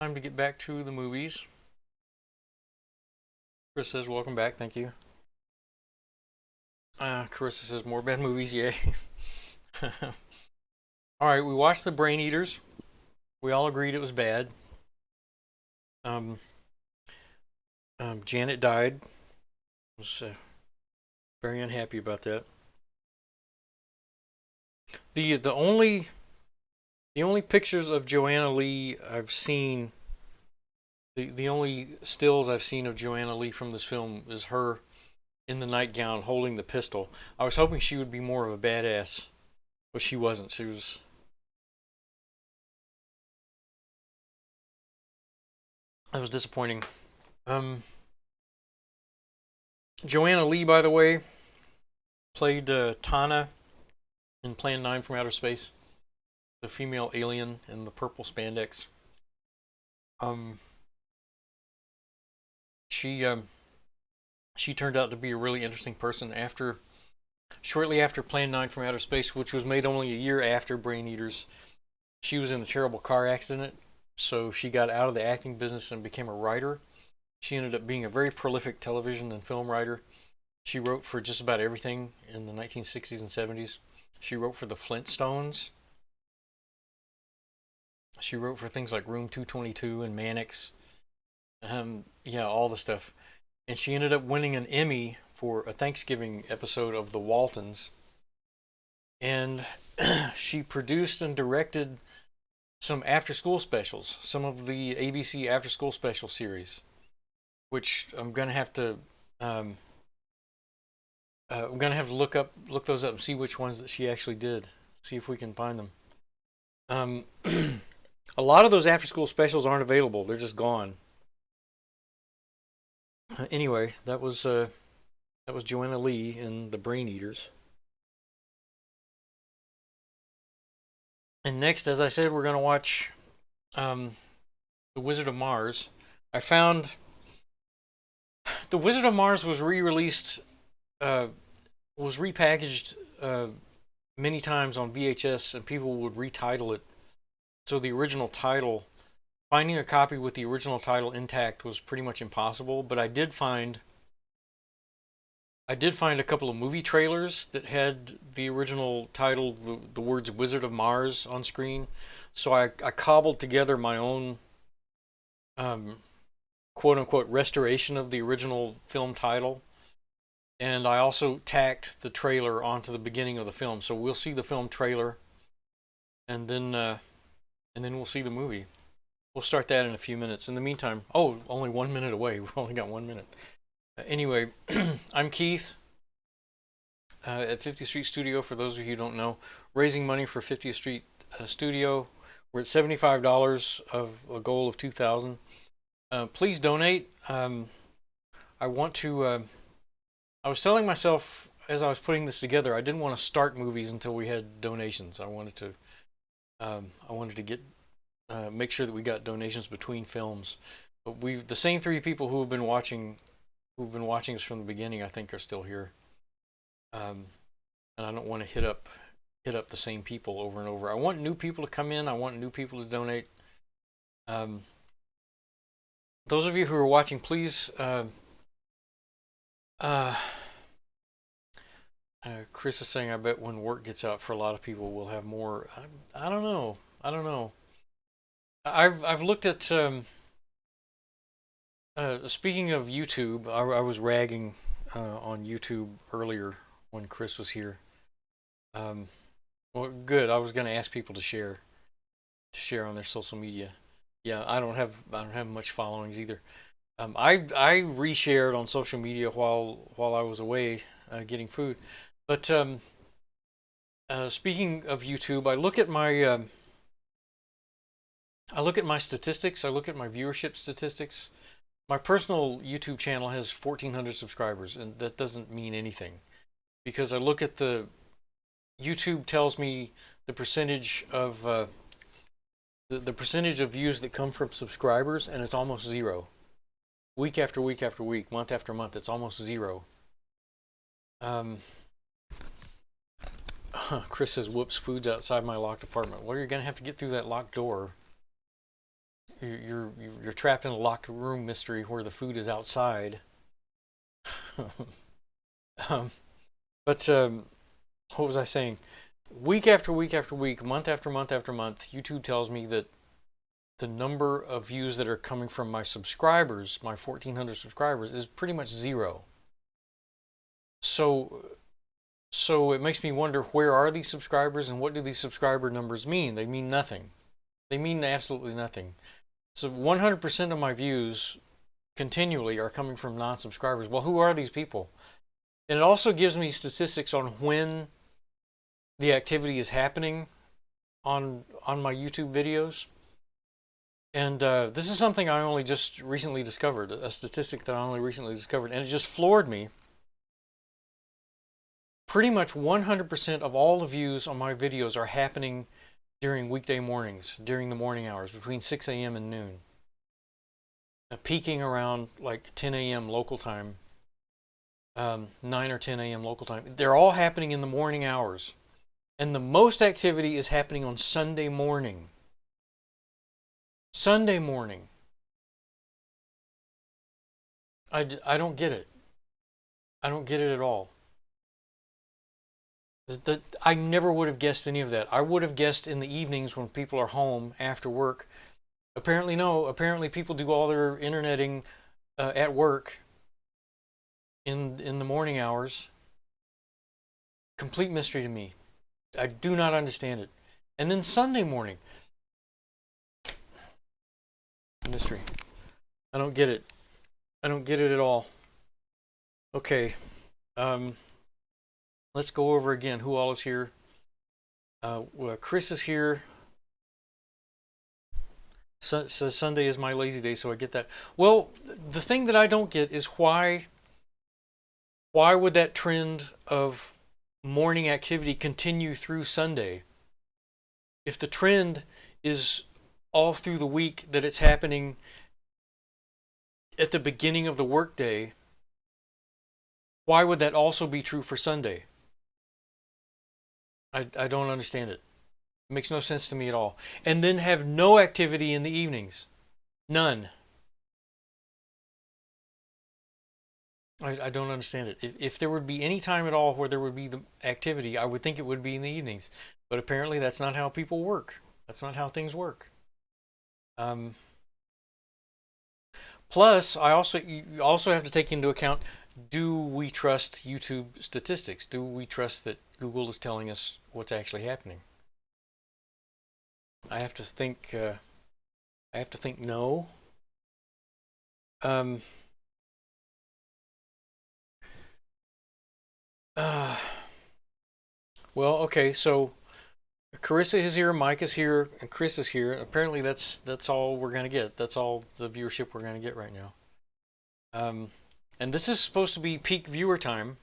Time to get back to the movies. Chris says, welcome back, thank you. Carissa says, more bad movies, yay. Alright, we watched The Brain Eaters. We all agreed it was bad. Um, Janet died. I was very unhappy about that. The only pictures of Joanna Lee I've seen, the only stills I've seen of Joanna Lee from this film is her in the nightgown holding the pistol. I was hoping she would be more of a badass, but she wasn't. She was. That was disappointing. Um, Joanna Lee, by the way, played Tana in Plan 9 from Outer Space, the female alien in the purple spandex. Um, she she turned out to be a really interesting person shortly after Plan 9 from Outer Space, which was made only a year after Brain Eaters. She was in a terrible car accident, so she got out of the acting business and became a writer. She ended up being a very prolific television and film writer. She wrote for just about everything in the 1960s and 70s. She wrote for the Flintstones. She wrote for things like Room 222 and Mannix. Yeah, all the stuff. And she ended up winning an Emmy for a Thanksgiving episode of The Waltons. And she produced and directed some after school specials, some of the ABC after school special series, which um, I'm gonna have to look those up and see which ones that she actually did. See if we can find them. Um, a lot of those after school specials aren't available; they're just gone. Anyway, that was Joanna Lee in The Brain Eaters. And next, as I said, we're gonna watch um, The Wizard of Mars. I found The Wizard of Mars was re-released, uh, was repackaged many times on VHS, and people would retitle it. So the original title, finding a copy with the original title intact was pretty much impossible. But I did find a couple of movie trailers that had the original title, the words "Wizard of Mars" on screen. So I cobbled together my own um, quote unquote restoration of the original film title. And I also tacked the trailer onto the beginning of the film. So we'll see the film trailer, and then we'll see the movie. We'll start that in a few minutes. In the meantime, oh, only 1 minute away. We've only got 1 minute. Anyway, I'm Keith at 50th Street Studio. For those of you who don't know, raising money for 50th Street Studio. We're at $75 of a goal of 2,000. Please donate. I want to. I was telling myself as I was putting this together, I didn't want to start movies until we had donations. I wanted to. I wanted to get make sure that we got donations between films. But the same three people who've been watching us from the beginning, I think, are still here. Um, and I don't want to hit up the same people over and over. I want new people to come in. I want new people to donate. Um, those of you who are watching, please. Uh, Chris is saying, I bet when work gets out for a lot of people, we'll have more. I don't know. I don't know. I've looked at. Speaking of YouTube, I was ragging on YouTube earlier when Chris was here. Um, well, good. I was going to ask people to share on their social media. Yeah, I don't have much followings either. I reshared on social media while I was away getting food. But speaking of YouTube, I look at my statistics. I look at my viewership statistics. My personal YouTube channel has 1,400 subscribers, and that doesn't mean anything because I look at YouTube tells me the percentage of the percentage of views that come from subscribers, and it's almost zero. Week after week after week, month after month, it's almost zero. Um, Chris says, "Whoops, food's outside my locked apartment." Well, you're gonna have to get through that locked door. you're trapped in a locked room mystery where the food is outside. um, but what was I saying? Week after week after week, month after month after month, YouTube tells me that the number of views that are coming from my subscribers, my 1,400 subscribers, is pretty much zero. So, so it makes me wonder, where are these subscribers and what do these subscriber numbers mean? They mean nothing. They mean absolutely nothing. So 100% of my views continually are coming from non-subscribers. Well, who are these people? And it also gives me statistics on when the activity is happening on my YouTube videos. And this is something I only just recently discovered, a statistic that I only recently discovered, and it just floored me. Pretty much 100% of all the views on my videos are happening during weekday mornings, during the morning hours, between 6 a.m. and noon. Peaking around like 10 a.m. local time, 9 or 10 a.m. local time. They're all happening in the morning hours. And the most activity is happening on Sunday morning. Sunday morning. I don't get it. I don't get it at all. I never would have guessed any of that. I would have guessed in the evenings when people are home after work. Apparently, no. Apparently, people do all their interneting at work in the morning hours. Complete mystery to me. I do not understand it. And then Sunday morning. Mystery. I don't get it. I don't get it at all. Okay. Let's go over again who all is here. Well, Chris is here. Says Sunday is my lazy day, so I get that. Well, the thing that I don't get is why would that trend of morning activity continue through Sunday? If the trend is all through the week that it's happening at the beginning of the workday, why would that also be true for Sunday? I don't understand it. It makes no sense to me at all. And then have no activity in the evenings. None. I don't understand it. If there would be any time at all where there would be the activity, I would think it would be in the evenings. But apparently that's not how people work. That's not how things work. Plus, you also have to take into account, do we trust YouTube statistics? Do we trust that Google is telling us what's actually happening? I have to think. I have to think. No. Um. Uh, well, okay. So Carissa is here, Mike is here, and Chris is here. Apparently, that's all we're gonna get. That's all the viewership we're gonna get right now. Um, and this is supposed to be peak viewer time.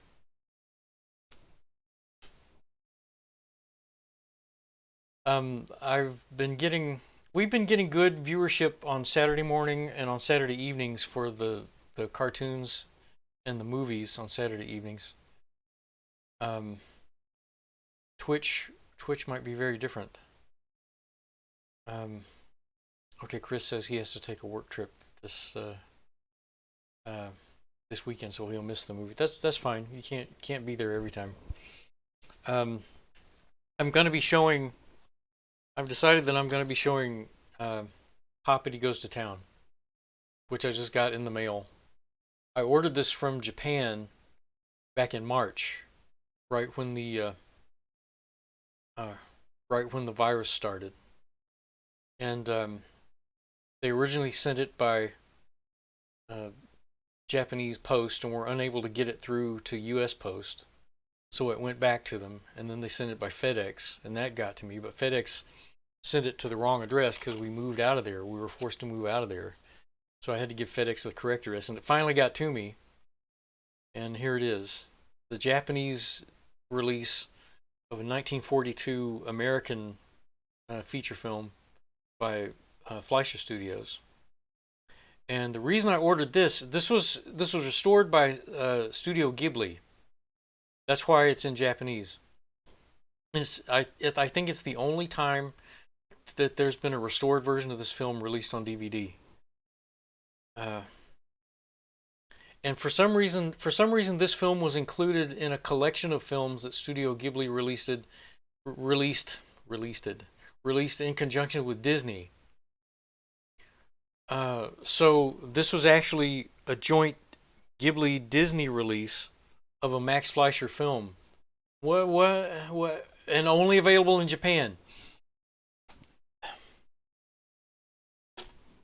We've been getting good viewership on Saturday morning and on Saturday evenings for the cartoons and the movies on Saturday evenings. Um, Twitch might be very different. Um, okay, Chris says he has to take a work trip uh, this weekend, so he'll miss the movie. That's fine. You can't be there every time. Um, I'm gonna be showing. I've decided that I'm gonna be showing Hoppity Goes to Town, which I just got in the mail. I ordered this from Japan back in March, right when the uh, right when the virus started, and they originally sent it by uh, Japanese post and were unable to get it through to U.S. post, so it went back to them, and then they sent it by FedEx, and that got to me, but FedEx sent it to the wrong address because we moved out of there. We were forced to move out of there, so I had to give FedEx the correct address, and it finally got to me, and here it is, the Japanese release of a 1942 American feature film by Fleischer Studios. And the reason I ordered this was restored by Studio Ghibli. That's why it's in Japanese. I think it's the only time that there's been a restored version of this film released on DVD. Uh, and for some reason, this film was included in a collection of films that Studio Ghibli released in conjunction with Disney. So this was actually a joint Ghibli Disney release of a Max Fleischer film. What? And only available in Japan.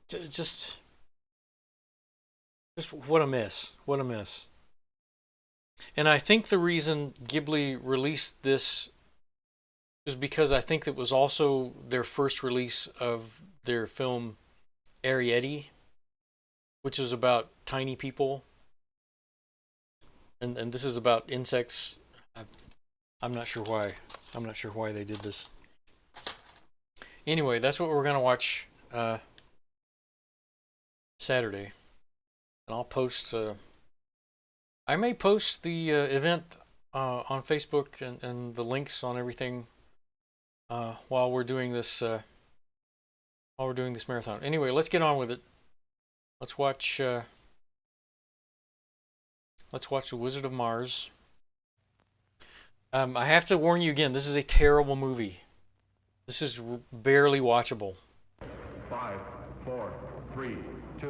Just what a mess. What a mess. And I think the reason Ghibli released this is because I think it was also their first release of their film Arrietty, which is about tiny people. And this is about insects. I'm not sure why. I'm not sure why they did this. Anyway, that's what we're gonna watch Saturday, and I'll post. I may post the event on Facebook and the links on everything while we're doing this marathon. Anyway, let's get on with it. Let's watch. Let's watch The Wizard of Mars. I have to warn you again. This is a terrible movie. This is barely watchable. 5, 4, 3, 2,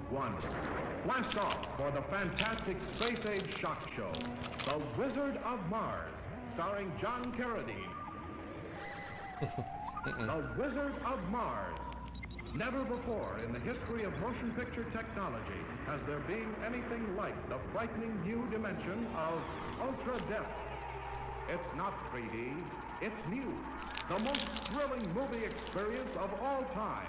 1. Blast off for the fantastic space-age shock show, The Wizard of Mars, starring John Carradine. The Wizard of Mars. Never before in the history of motion picture technology has there been anything like the frightening new dimension of ultra-depth. It's not 3D, it's new. The most thrilling movie experience of all time.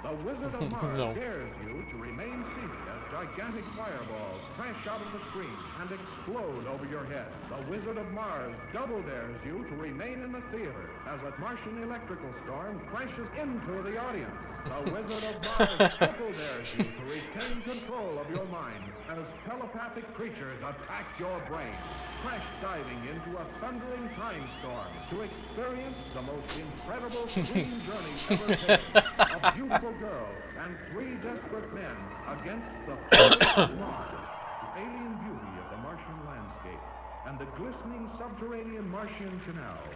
The Wizard of Mars dares you to remain seated as gigantic fireballs crash out of the screen and explode over your head. The Wizard of Mars double dares you to remain in the theater as a Martian electrical storm crashes into the audience. The Wizard of Mars triple dares you to retain control of your mind as telepathic creatures attack your brain, crash diving into a thundering time storm to experience the most incredible screen journey ever taken. A beautiful girl and 3 desperate men against the fierce Mars, the alien beauty of the Martian landscape, and the glistening subterranean Martian canals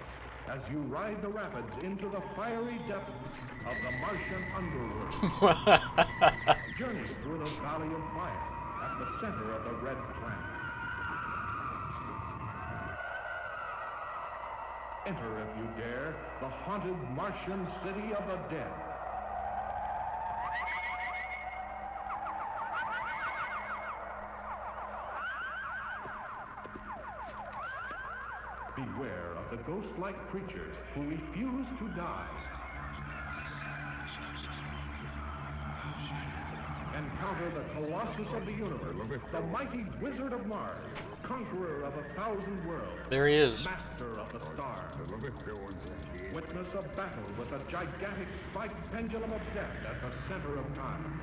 as you ride the rapids into the fiery depths of the Martian underworld. Journey through the Valley of Fire at the center of the Red Planet. Enter, if you dare, the haunted Martian city of the dead. Beware of the ghost-like creatures who refuse to die. Encounter the Colossus of the universe, the mighty Wizard of Mars, conqueror of 1,000 worlds. There he is. Master of the stars. Witness a battle with a gigantic spiked pendulum of death at the center of time.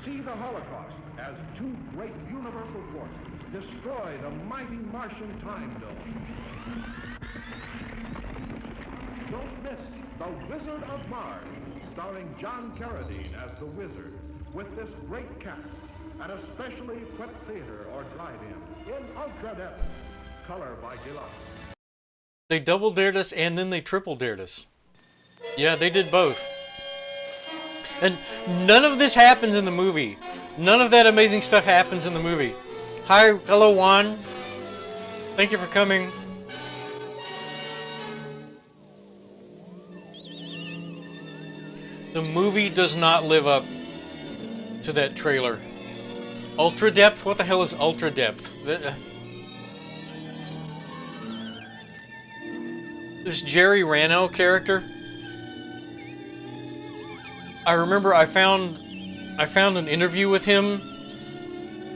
See the Holocaust as 2 great universal forces destroy the mighty Martian time dome. Don't miss The Wizard of Mars, starring John Carradine as the Wizard, with this great cast at a specially equipped theater or drive-in in ultra depth, color by Deluxe. They double dared us and then they triple dared us. Yeah, they did both. And none of this happens in the movie. None of that amazing stuff happens in the movie. Hello Juan. Thank you for coming. The movie does not live up to that trailer. Ultra depth? What the hell is ultra depth? This Jerry Rano character. I remember I found an interview with him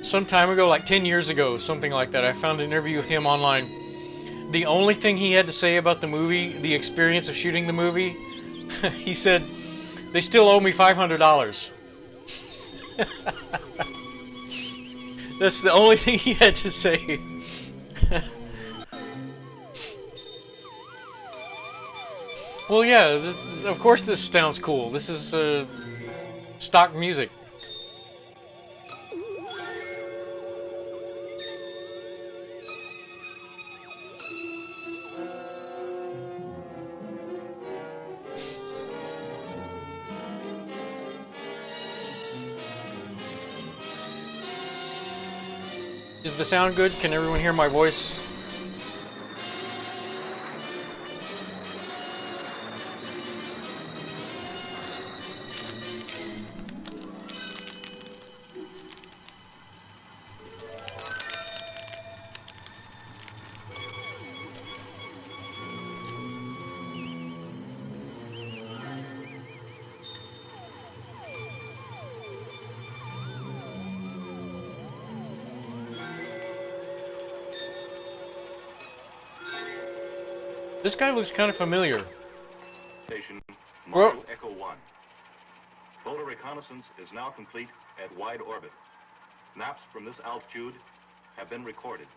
some time ago, like 10 years ago, something like that. I found an interview with him online. The only thing he had to say about the movie, the experience of shooting the movie, he said, they still owe me $500. That's the only thing he had to say. Well, yeah, of course this sounds cool. This is stock music. Is the sound good? Can everyone hear my voice? This guy looks kind of familiar. Station Well, Mars Echo 1. Photo reconnaissance is now complete at wide orbit. Maps from this altitude have been recorded.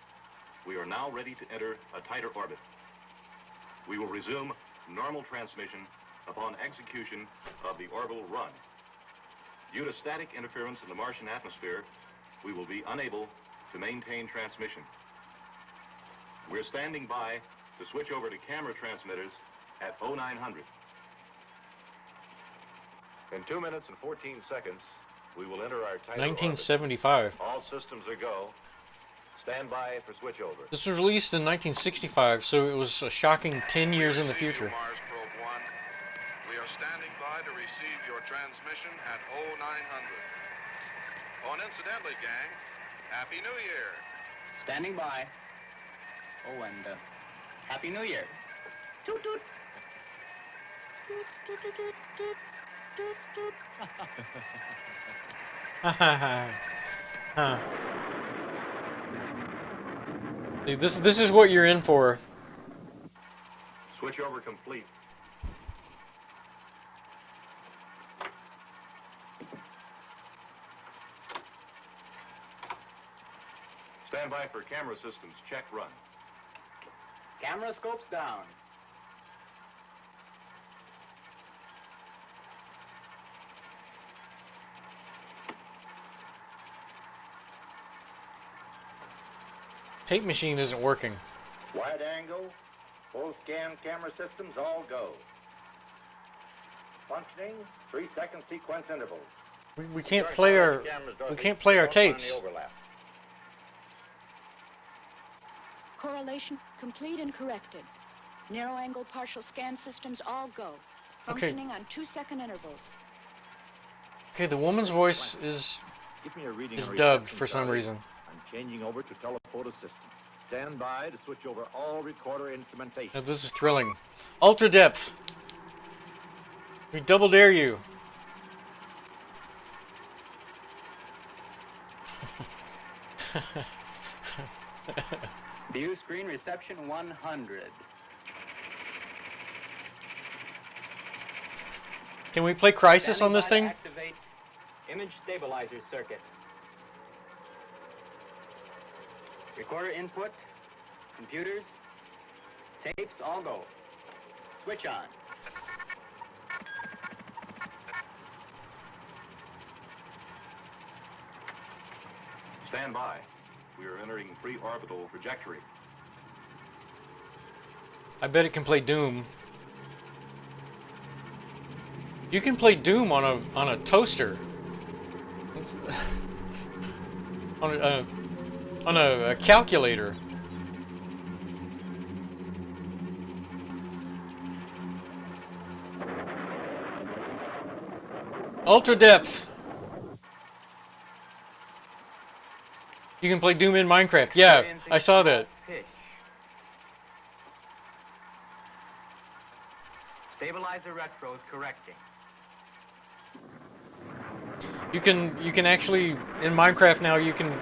We are now ready to enter a tighter orbit. We will resume normal transmission upon execution of the orbital run. Due to static interference in the Martian atmosphere, we will be unable to maintain transmission. We're standing by to switch over to camera transmitters at 0900. In 2 minutes and 14 seconds, we will enter our tighter 1975. orbit. All systems are go. Stand by for switchover. This was released in 1965, so it was a shocking 10 years in the future. Mars Probe 1. We are standing by to receive your transmission at 0900. Oh, and incidentally, gang, Happy New Year. Standing by. Oh, and Happy New Year. Toot toot. Toot toot toot toot toot toot toot. Huh. See, this is what you're in for. Switchover complete. Stand by for camera systems check run. Camera scopes down. Tape machine isn't working. Wide angle, full scan camera systems all go. Functioning, 3-second sequence intervals. We can't play our tapes. Correlation complete and corrected. Narrow angle partial scan systems all go. Functioning on 2-second intervals. Okay, the woman's voice is dubbed for some reason. I'm changing over to telephoto system. Stand by to switch over all recorder instrumentation. Now, this is thrilling. Ultra depth. We double dare you. View screen reception 100. Can we play Crisis on Standing this by to thing? Activate image stabilizer circuit. Recorder input, computers, tapes all go. Switch on. Stand by. We are entering pre-orbital trajectory. I bet it can play Doom. You can play Doom on a toaster. on a calculator. Ultra depth. You can play Doom in Minecraft. Yeah, I saw that. Pitch. Stabilizer retros correcting. You can actually in Minecraft now you can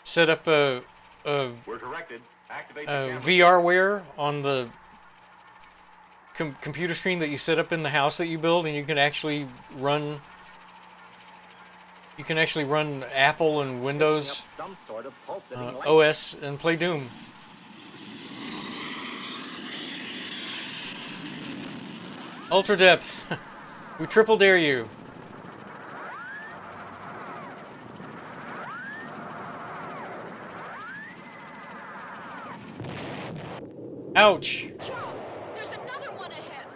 set up a We're corrected. Activate the camera. VRware on the computer screen that you set up in the house that you build, and you can actually run. You can actually run Apple and Windows Some sort of pulsating light. OS and play Doom. Ultra depth. We triple dare you. Ouch. Joe, there's another one ahead.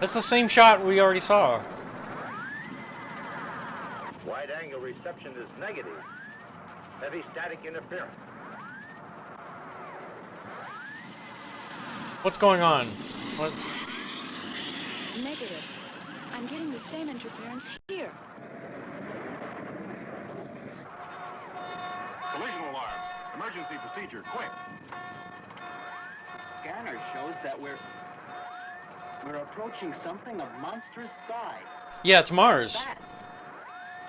That's the same shot we already saw. Wide-angle reception is negative. Heavy static interference. What's going on? What? Negative. I'm getting the same interference here. Collision alarm. Emergency procedure, quick. Scanner shows that we're approaching something of monstrous size. Yeah, it's Mars. That.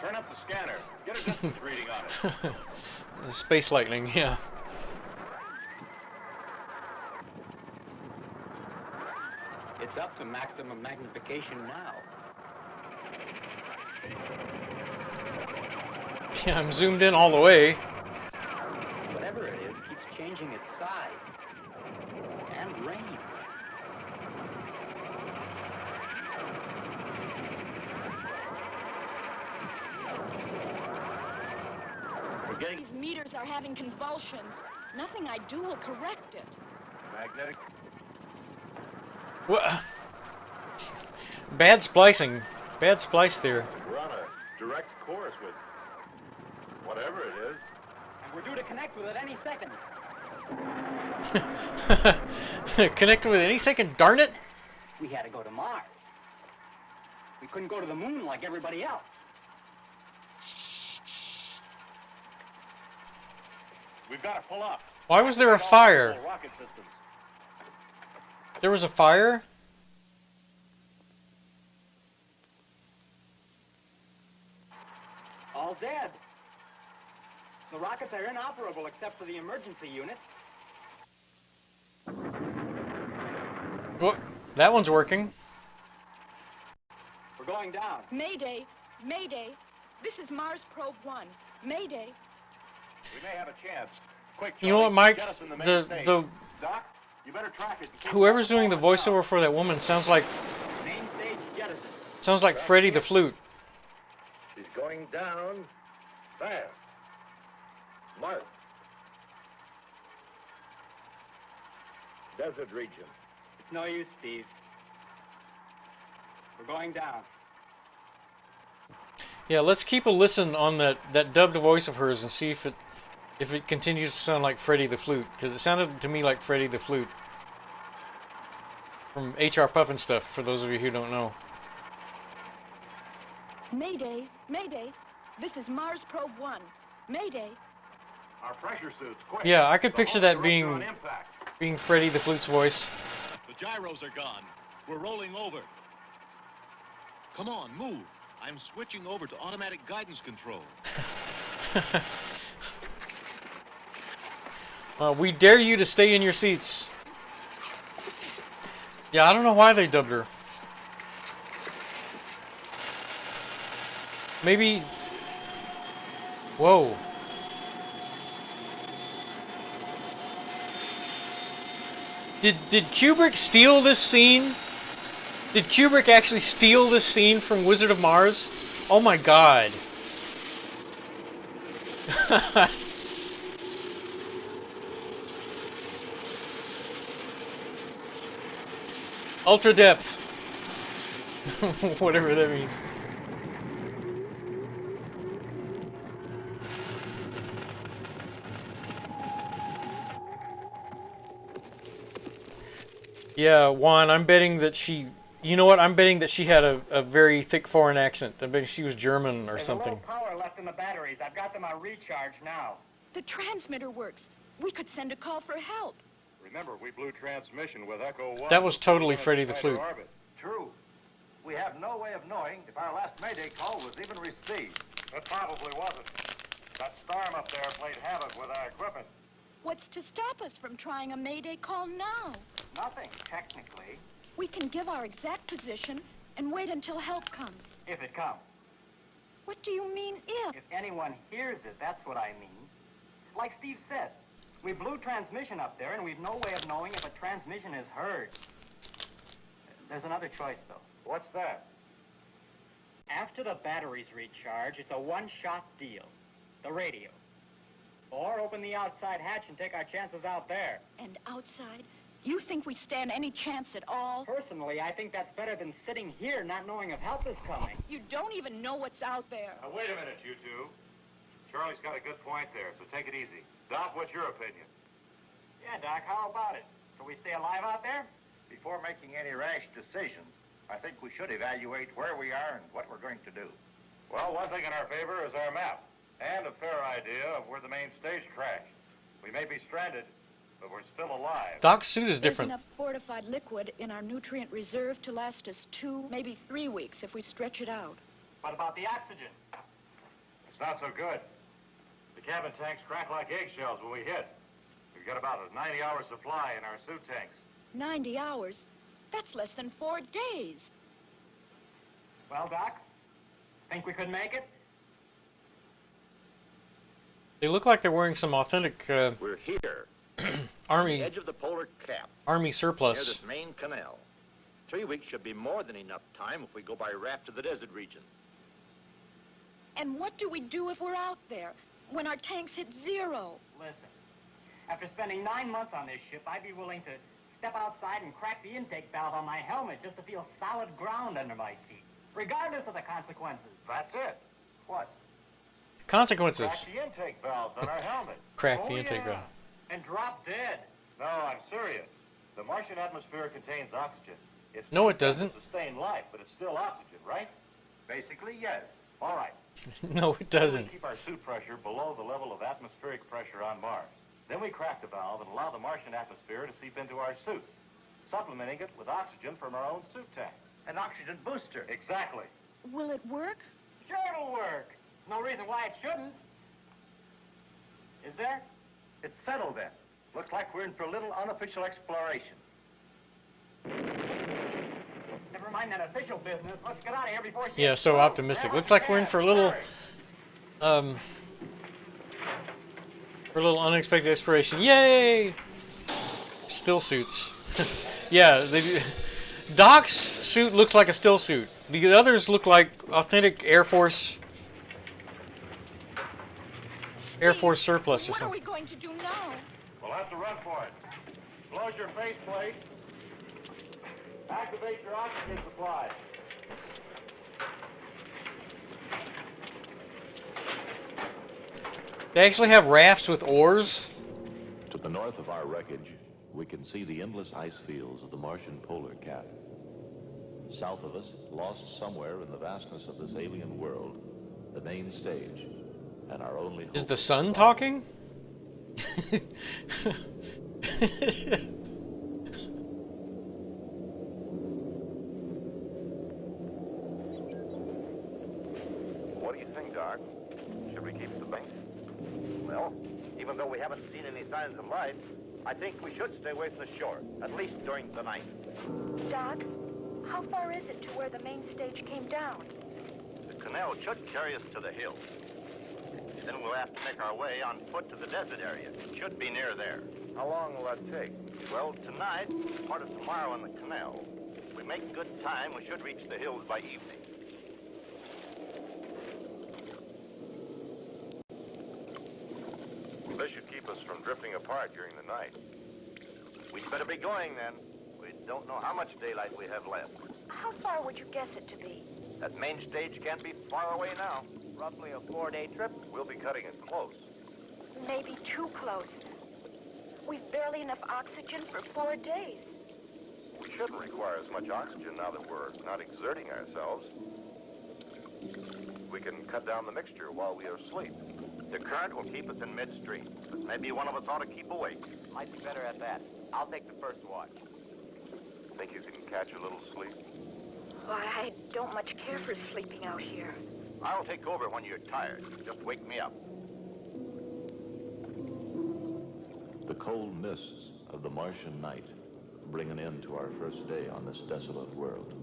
Turn up the scanner. Get a distance reading on it. Space lightning, yeah. It's up to maximum magnification now. Yeah, I'm zoomed in all the way. Whatever it is keeps changing its size and range. We're getting These meters are having convulsions. Nothing I do will correct it. magnetic. What? Bad splicing. Bad splice there. We're on a direct course with whatever it is. And we're due to connect with it any second. Connect with any second, darn it! We had to go to Mars. We couldn't go to the moon like everybody else. We've got to pull up. Why was there a fire? Rocket systems. There was a fire? All dead. The rockets are inoperable except for the emergency unit. What? That one's working. We're going down. Mayday. Mayday. This is Mars Probe 1. Mayday. We may have a chance. Quick, You know what, Charlie, Mike? get us in the main The stage. the Doc, you better track it. and keep whoever's it doing the falling down. voiceover for that woman sounds like Main stage jettison. Freddie the Flute. She's going down fast. Mars. Desert region. It's no use, Steve. We're going down. Yeah, let's keep a listen on that dubbed voice of hers and see if it continues to sound like Freddie the Flute, because it sounded to me like Freddie the Flute from HR Puffin stuff. For those of you who don't know. Mayday. Mayday. This is Mars Probe 1. Mayday. Our pressure suits, quick. Yeah, I could The picture whole that director on impact. being Freddie the Flute's voice. The gyros are gone. We're rolling over. Come on, move. I'm switching over to automatic guidance control. We dare you to stay in your seats. Yeah, I don't know why they dubbed her. Maybe. Whoa. Did Kubrick steal this scene? Did Kubrick actually steal this scene from Wizard of Mars? Oh my god. Ultra depth. Whatever that means. Yeah, Juan, I'm betting that she... You know what? I'm betting that she had a very thick foreign accent. I bet she was German or something. There's a little power left in the batteries. I've got them on recharge now. The transmitter works. We could send a call for help. Remember, we blew transmission with Echo 1. That was totally Freddie the Flute. Orbit. True. We have no way of knowing if our last Mayday call was even received. It probably wasn't. That storm up there played havoc with our equipment. What's to stop us from trying a Mayday call now? Nothing, technically, We can give our exact position and wait until help comes. if it comes. What do you mean, if? If anyone hears it, that's what I mean. Like Steve said, we blew transmission up there, and we've no way of knowing if a transmission is heard. There's another choice, though. What's that? After the batteries recharge, it's a one-shot deal. The radio. Or open the outside hatch and take our chances out there. And outside, you think we stand any chance at all? Personally, I think that's better than sitting here not knowing if help is coming. You don't even know what's out there. Now, wait a minute, you two. Charlie's got a good point there, so take it easy. Doc, what's your opinion? Yeah, Doc, how about it? Can we stay alive out there? Before making any rash decisions, I think we should evaluate where we are and what we're going to do. Well, one thing in our favor is our map, and a fair idea of where the main stage crashed. We may be stranded, but we're still alive. Doc's suit is There's different. enough fortified liquid in our nutrient reserve to last us 2, maybe 3 weeks if we stretch it out. What about the oxygen? It's not so good. The cabin tanks crack like eggshells when we hit. We've got about a 90-hour supply in our suit tanks. 90 hours? That's less than 4 days. Well, Doc, think we could make it? They look like they're wearing some authentic We're here, army the edge of the polar cap, army near surplus. this main canal. 3 weeks should be more than enough time if we go by raft to the desert region. And what do we do if we're out there, when our tanks hit 0? Listen, after spending 9 months on this ship, I'd be willing to step outside and crack the intake valve on my helmet just to feel solid ground under my feet, regardless of the consequences. That's it. What? Consequences. Crack the intake valves on our helmet. Crack the Oh, intake yeah. valve. And drop dead. No, I'm serious. The Martian atmosphere contains oxygen. It's No, it doesn't. to sustain life, but it's still oxygen, right? Basically, yes. All right. No, it We doesn't. keep our suit pressure below the level of atmospheric pressure on Mars. Then we crack the valve and allow the Martian atmosphere to seep into our suits, supplementing it with oxygen from our own suit tanks. An oxygen booster. Exactly. Will it work? Sure it'll work. No reason why it shouldn't. Is there? It's settled then. Looks like we're in for a little unofficial exploration. Never mind that official business. Let's get out of here before she... Yeah, so optimistic. Looks like we're in for a little unexpected exploration. Yay! Still suits. Yeah, they do. Doc's suit looks like a still suit. The others look like authentic Air Force surplus or What are we something. going to do now? We'll have to run for it. Close your faceplate. Activate your oxygen supply. They actually have rafts with oars. To the north of our wreckage, we can see the endless ice fields of the Martian polar cap. South of us, lost somewhere in the vastness of this alien world, the main stage, and our only hope Is the sun talking? What do you think, Doc? Should we keep the bank? Well, even though we haven't seen any signs of life, I think we should stay away from the shore, at least during the night. Doc, how far is it to where the main stage came down? The canal should carry us to the hills. Then we'll have to make our way on foot to the desert area. It should be near there. How long will that take? Well, tonight, part of tomorrow on the canal. If we make good time, we should reach the hills by evening. This should keep us from drifting apart during the night. We'd better be going then. We don't know how much daylight we have left. How far would you guess it to be? That main stage can't be far away now. Roughly a 4-day trip. We'll be cutting it close. Maybe too close. We've barely enough oxygen for 4 days. We shouldn't require as much oxygen now that we're not exerting ourselves. We can cut down the mixture while we are asleep. The current will keep us in midstream, but maybe one of us ought to keep awake. Might be better at that. I'll take the first watch. Think you can catch a little sleep? Why, I don't much care for sleeping out here. I'll take over when you're tired. Just wake me up. The cold mists of the Martian night bring an end to our first day on this desolate world.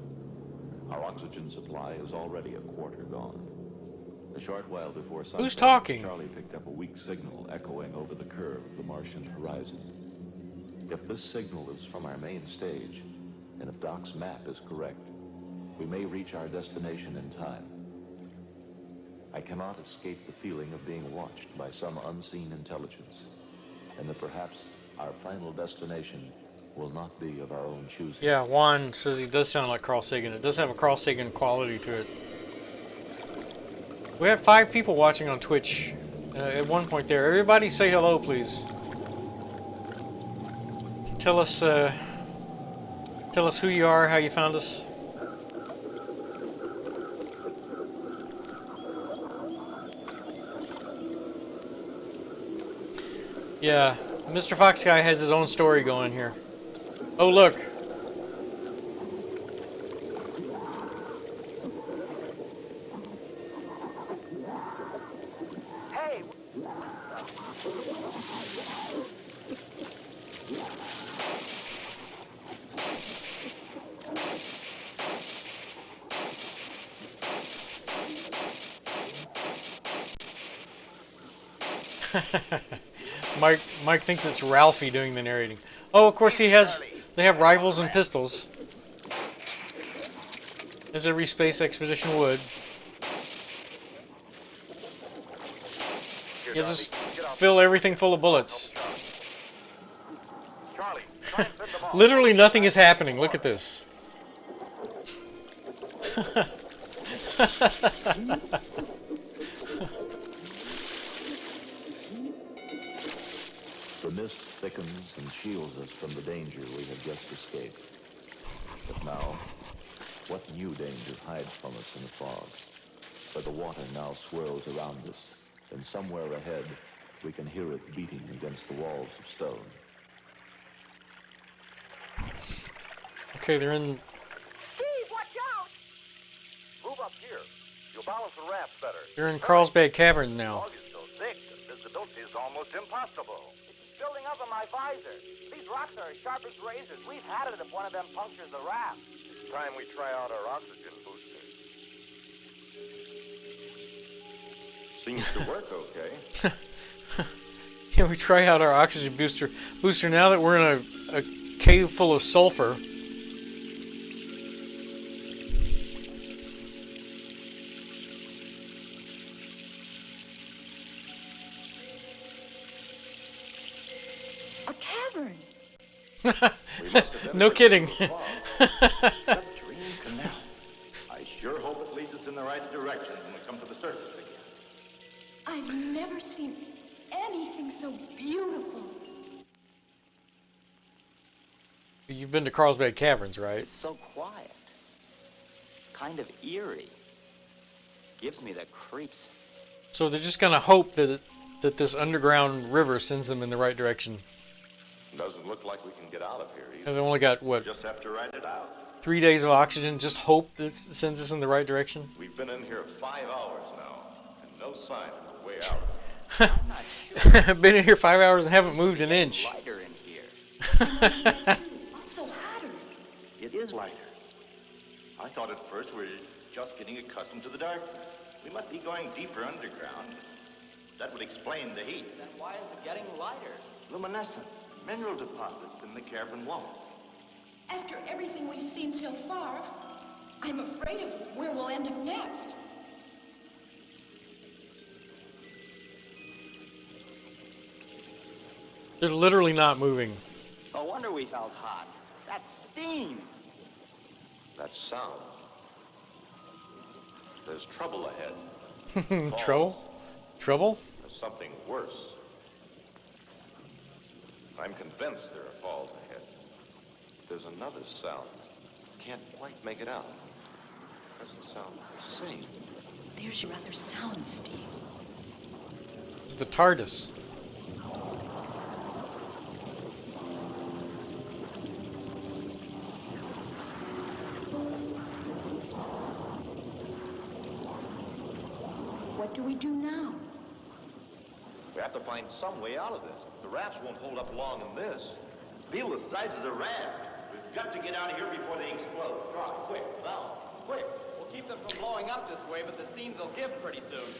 Our oxygen supply is already a quarter gone. A short while before sunset, Who's talking? Charlie picked up a weak signal echoing over the curve of the Martian horizon. If this signal is from our main stage, and if Doc's map is correct, we may reach our destination in time. I cannot escape the feeling of being watched by some unseen intelligence, and that perhaps our final destination will not be of our own choosing. Yeah, Juan says he does sound like Carl Sagan. It does have a Carl Sagan quality to it. We have 5 people watching on Twitch at one point there. Everybody say hello, please. Tell us who you are, how you found us. Yeah, Mr. Fox Guy has his own story going here. Oh, look. Hey! Mike thinks it's Ralphie doing the narrating. Oh, of course they have rifles and pistols. As every space expedition would. You just fill everything full of bullets. Charlie, try and fit them all. Literally nothing is happening. Look at this. The mist thickens and shields us from the danger we have just escaped. But now, what new danger hides from us in the fog? Where the water now swirls around us, and somewhere ahead, we can hear it beating against the walls of stone. Okay, they're in... Steve, watch out! Move up here. You'll balance the raft better. They're in Carlsbad Cavern now. The fog is so thick that visibility is almost impossible. It's building up in my visor. These rocks are as sharp as razors. We've had it if one of them punctures the raft. It's time we try out our oxygen booster. Seems to work okay. Yeah, we try out our oxygen booster now that we're in a cave full of sulfur. A cavern. No kidding. Subterranean canal. I sure hope it leads us in the right direction when we come to the surface again. I've never seen anything so beautiful. You've been to Carlsbad Caverns, right? It's so quiet. Kind of eerie. Gives me the creeps. So they're just gonna hope that this underground river sends them in the right direction. Doesn't look like we can get out of here either. And they only got, what, Just have to ride it out. 3 days of oxygen? Just hope this sends us in the right direction? We've been in here 5 hours now, and no sign of a way out. I'm not sure. I've been in here 5 hours and haven't moved an inch. Lighter in here. Also hotter. It is lighter. I thought at first we were just getting accustomed to the darkness. We must be going deeper underground. That would explain the heat. Then why is it getting lighter? Luminescence, mineral deposits in the cavern walls. After everything we've seen so far, I'm afraid of where we'll end up next. They're literally not moving. No wonder we felt hot. That's steam. That sound. There's trouble ahead. Trouble? Trouble? There's something worse. I'm convinced there are falls ahead. There's another sound. Can't quite make it out. Doesn't sound the same. There's your other sound, Steve. It's the TARDIS. What do we do now? We have to find some way out of this. The rafts won't hold up long in this. Feel the sides of the raft. We've got to get out of here before they explode. Rock, quick. Well, quick. We'll keep them from blowing up this way, but the seams will give pretty soon.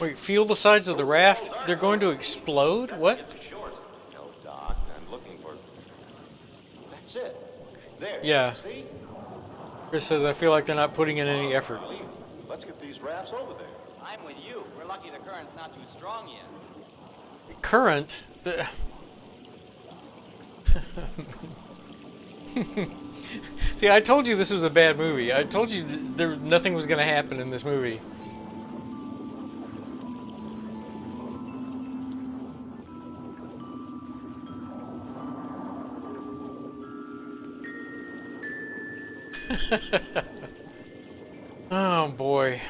Wait, feel the sides of the raft? They're going to explode? What? No, Doc. I'm looking for... That's it. There. Yeah. See? Chris says, I feel like they're not putting in any effort. Let's get these rafts over there. I'm with you. We're lucky the current's not too strong yet. Current? See, I told you this was a bad movie. I told you nothing was going to happen in this movie. Oh boy.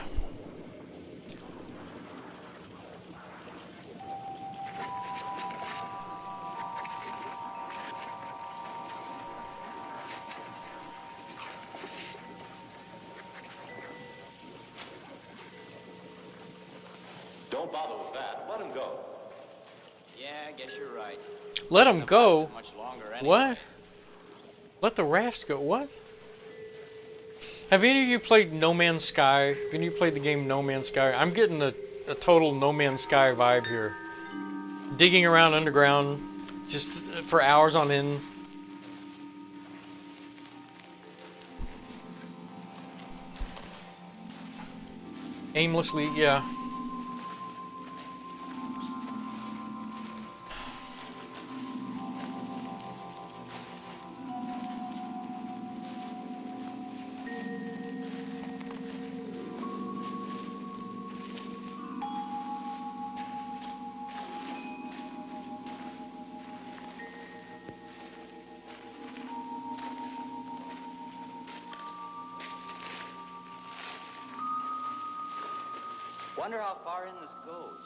Don't bother with that. Let him go. Yeah, I guess you're right. Let them go? Much longer anyway. What? Let the rafts go? What? Have any of you played No Man's Sky? Have any of you played the game No Man's Sky? I'm getting a total No Man's Sky vibe here. Digging around underground just for hours on end. Aimlessly, yeah. Wonder how far in this goes.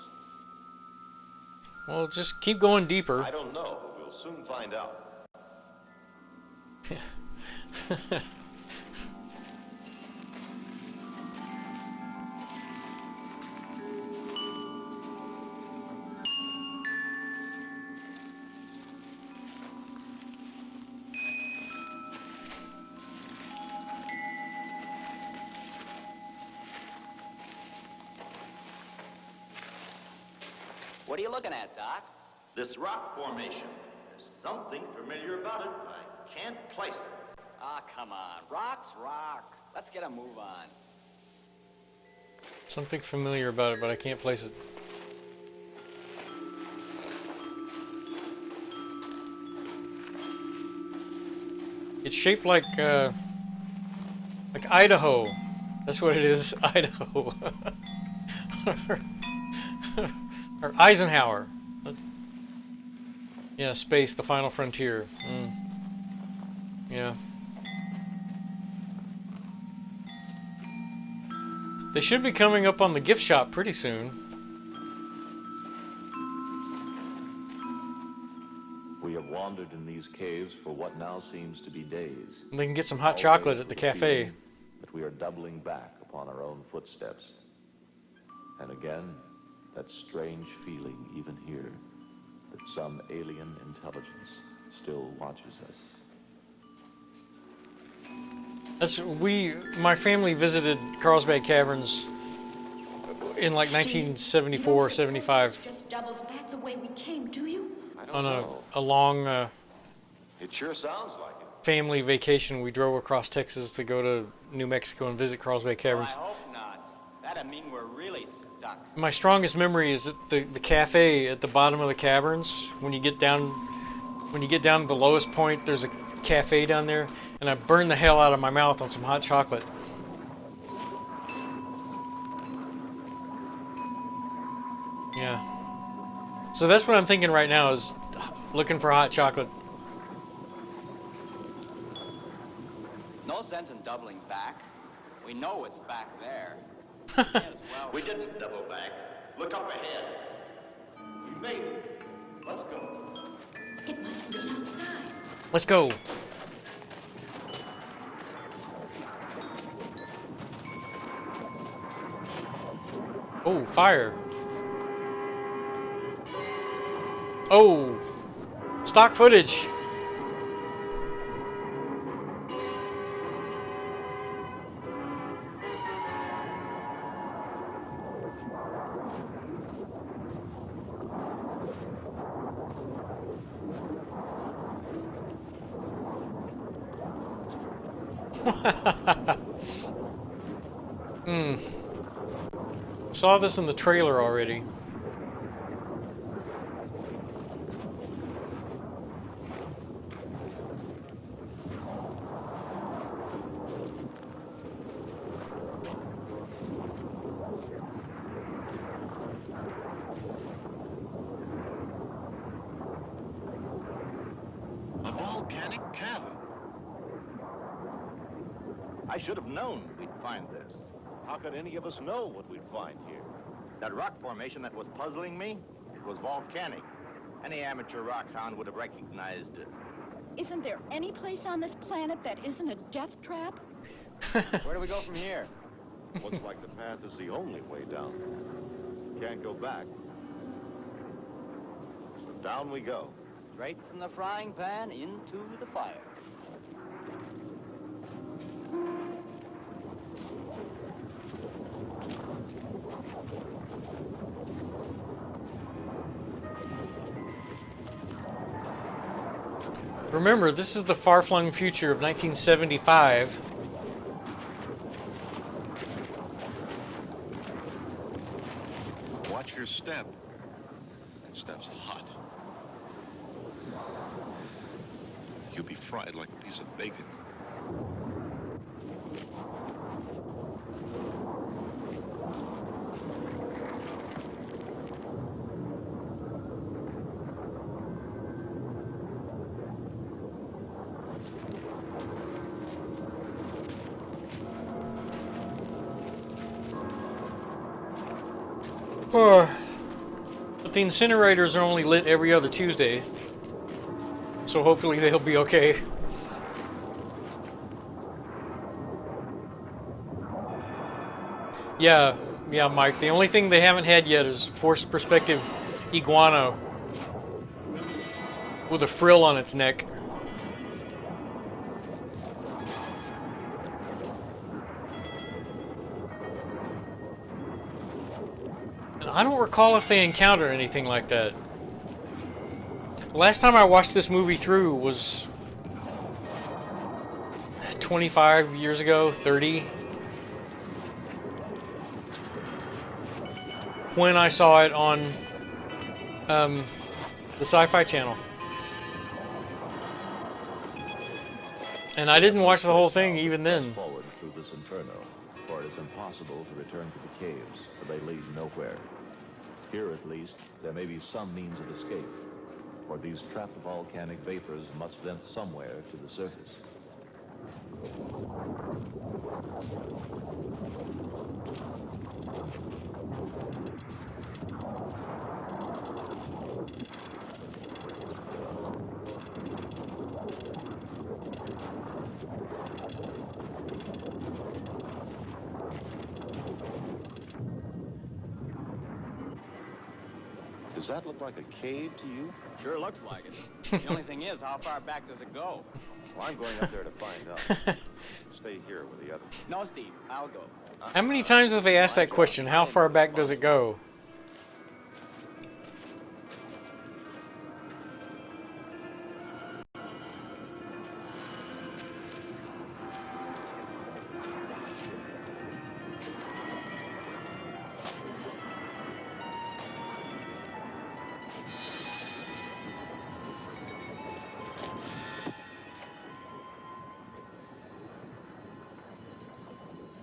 Well, just keep going deeper. I don't know, but we'll soon find out. What are you looking at, Doc? This rock formation. There's something familiar about it. I can't place it. Ah, come on. Rock's rock. Let's get a move on. Something familiar about it, but I can't place it. It's shaped like Idaho. That's what it is, Idaho. Or Eisenhower. Yeah, space, the final frontier. Yeah. They should be coming up on the gift shop pretty soon. We have wandered in these caves for what now seems to be days. And they can get some hot chocolate at the cafe. That we are doubling back upon our own footsteps. And again, that strange feeling even here, that some alien intelligence still watches us. My family visited Carlsbad Caverns in like 1974 or 75 Just doubles back the way we came, do you? on a long It sure sounds like it. family vacation. We drove across Texas to go to New Mexico and visit Carlsbad Caverns. I hope not. That'd mean we're really stuck. My strongest memory is at the cafe at the bottom of the caverns. When you get down to the lowest point, there's a cafe down there, and I burned the hell out of my mouth on some hot chocolate. Yeah. So that's what I'm thinking right now, is looking for hot chocolate. No sense in doubling back. We know it's back there. We didn't double back. Look up ahead. We made it. Let's go. It must have been outside. Let's go. Oh, fire. Oh, Stock footage. Saw this in the trailer already. A volcanic cavern. I should have known we'd find this. How could any of us know what we'd find here? That rock formation that was puzzling me, it was volcanic. Any amateur rock hound would have recognized it. Isn't there any place on this planet that isn't a death trap? Where do we go from here? Looks like the path is the only way down. Can't go back. So down we go. Straight from the frying pan into the fire. Remember, this is the far-flung future of 1975. Watch your step. That step's hot. You'll be fried like a piece of bacon. But the incinerators are only lit every other Tuesday, so hopefully they'll be okay. Yeah, Mike. The only thing they haven't had yet is forced perspective iguana with a frill on its neck. I don't recall if they encounter anything like that. Last time I watched this movie through was 25 years ago, 30. When I saw it on the Sci-Fi Channel. And I didn't watch the whole thing even then. Forward through this inferno, for it is impossible to return to the caves, for they lead nowhere. Here, at least, there may be some means of escape, for these trapped volcanic vapors must vent somewhere to the surface. Does that look like a cave to you? Sure looks like it. The only thing is, how far back does it go? Well, I'm going up there to find out. Stay here with the others. No, Steve, I'll go. How many times have they asked that question? How far back does it go?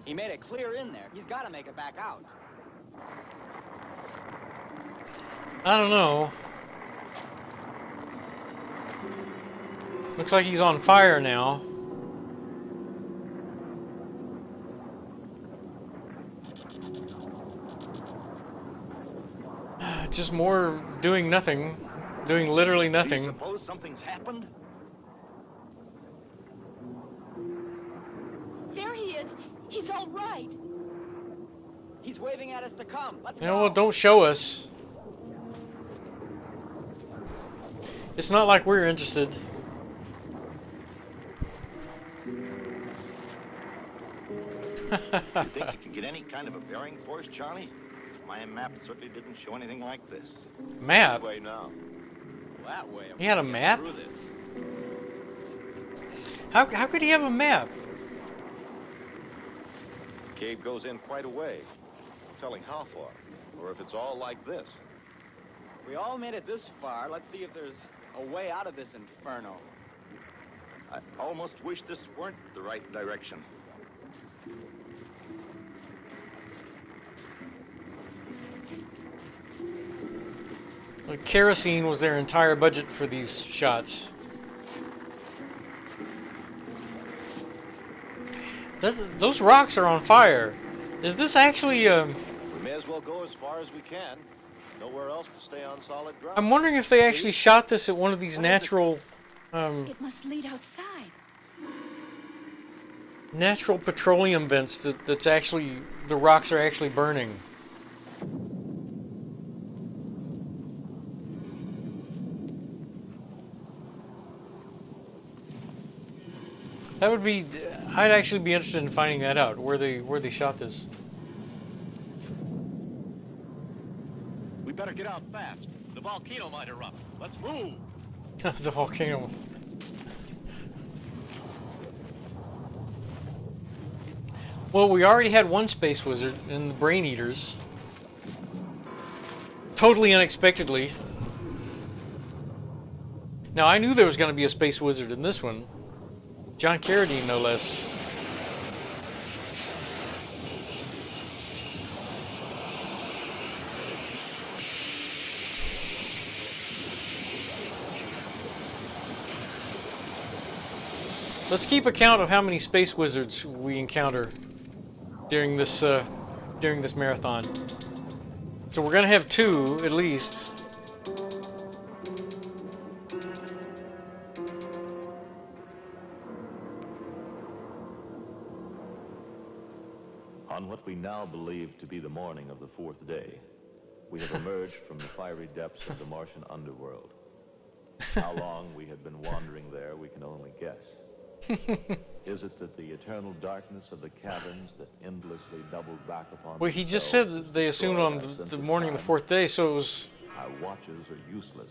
He made it clear in there. He's got to make it back out. I don't know. Looks like he's on fire now. Just more doing nothing. Doing literally Do you nothing. suppose something's happened? There he is. He's all right. He's waving at us to come. Let's You go. know, well, don't show us. It's not like we're interested. You think you can get any kind of a bearing for us, Charlie? My map certainly didn't show anything like this. Map? Way now. That way. He had a map? Through this. How could he have a map? The cave goes in quite a way. No telling how far, or if it's all like this. We all made it this far. Let's see if there's a way out of this inferno. I almost wish this weren't the right direction. Like, kerosene was their entire budget for these shots. Those rocks are on fire. Is this actually We may as well go as far as we can. Nowhere else to stay on solid ground. I'm wondering if they actually shot this at one of these natural It must lead outside. natural petroleum vents that's actually the rocks are actually burning. That would be. I'd actually be interested in finding that out, where they shot this. We better get out fast. The volcano might erupt. Let's move. The volcano. Well, we already had one space wizard in the Brain Eaters. Totally unexpectedly. Now, I knew there was going to be a space wizard in this one. John Carradine, no less. Let's keep account of how many space wizards we encounter during this marathon. So we're gonna have 2 at least. On what we now believe to be the morning of the 4th day, we have emerged from the fiery depths of the Martian underworld. How long we have been wandering there, we can only guess. Is it that the eternal darkness of the caverns that endlessly doubled back upon Well, he just said that they assumed on the morning of the 4th day, so it was our watches are useless.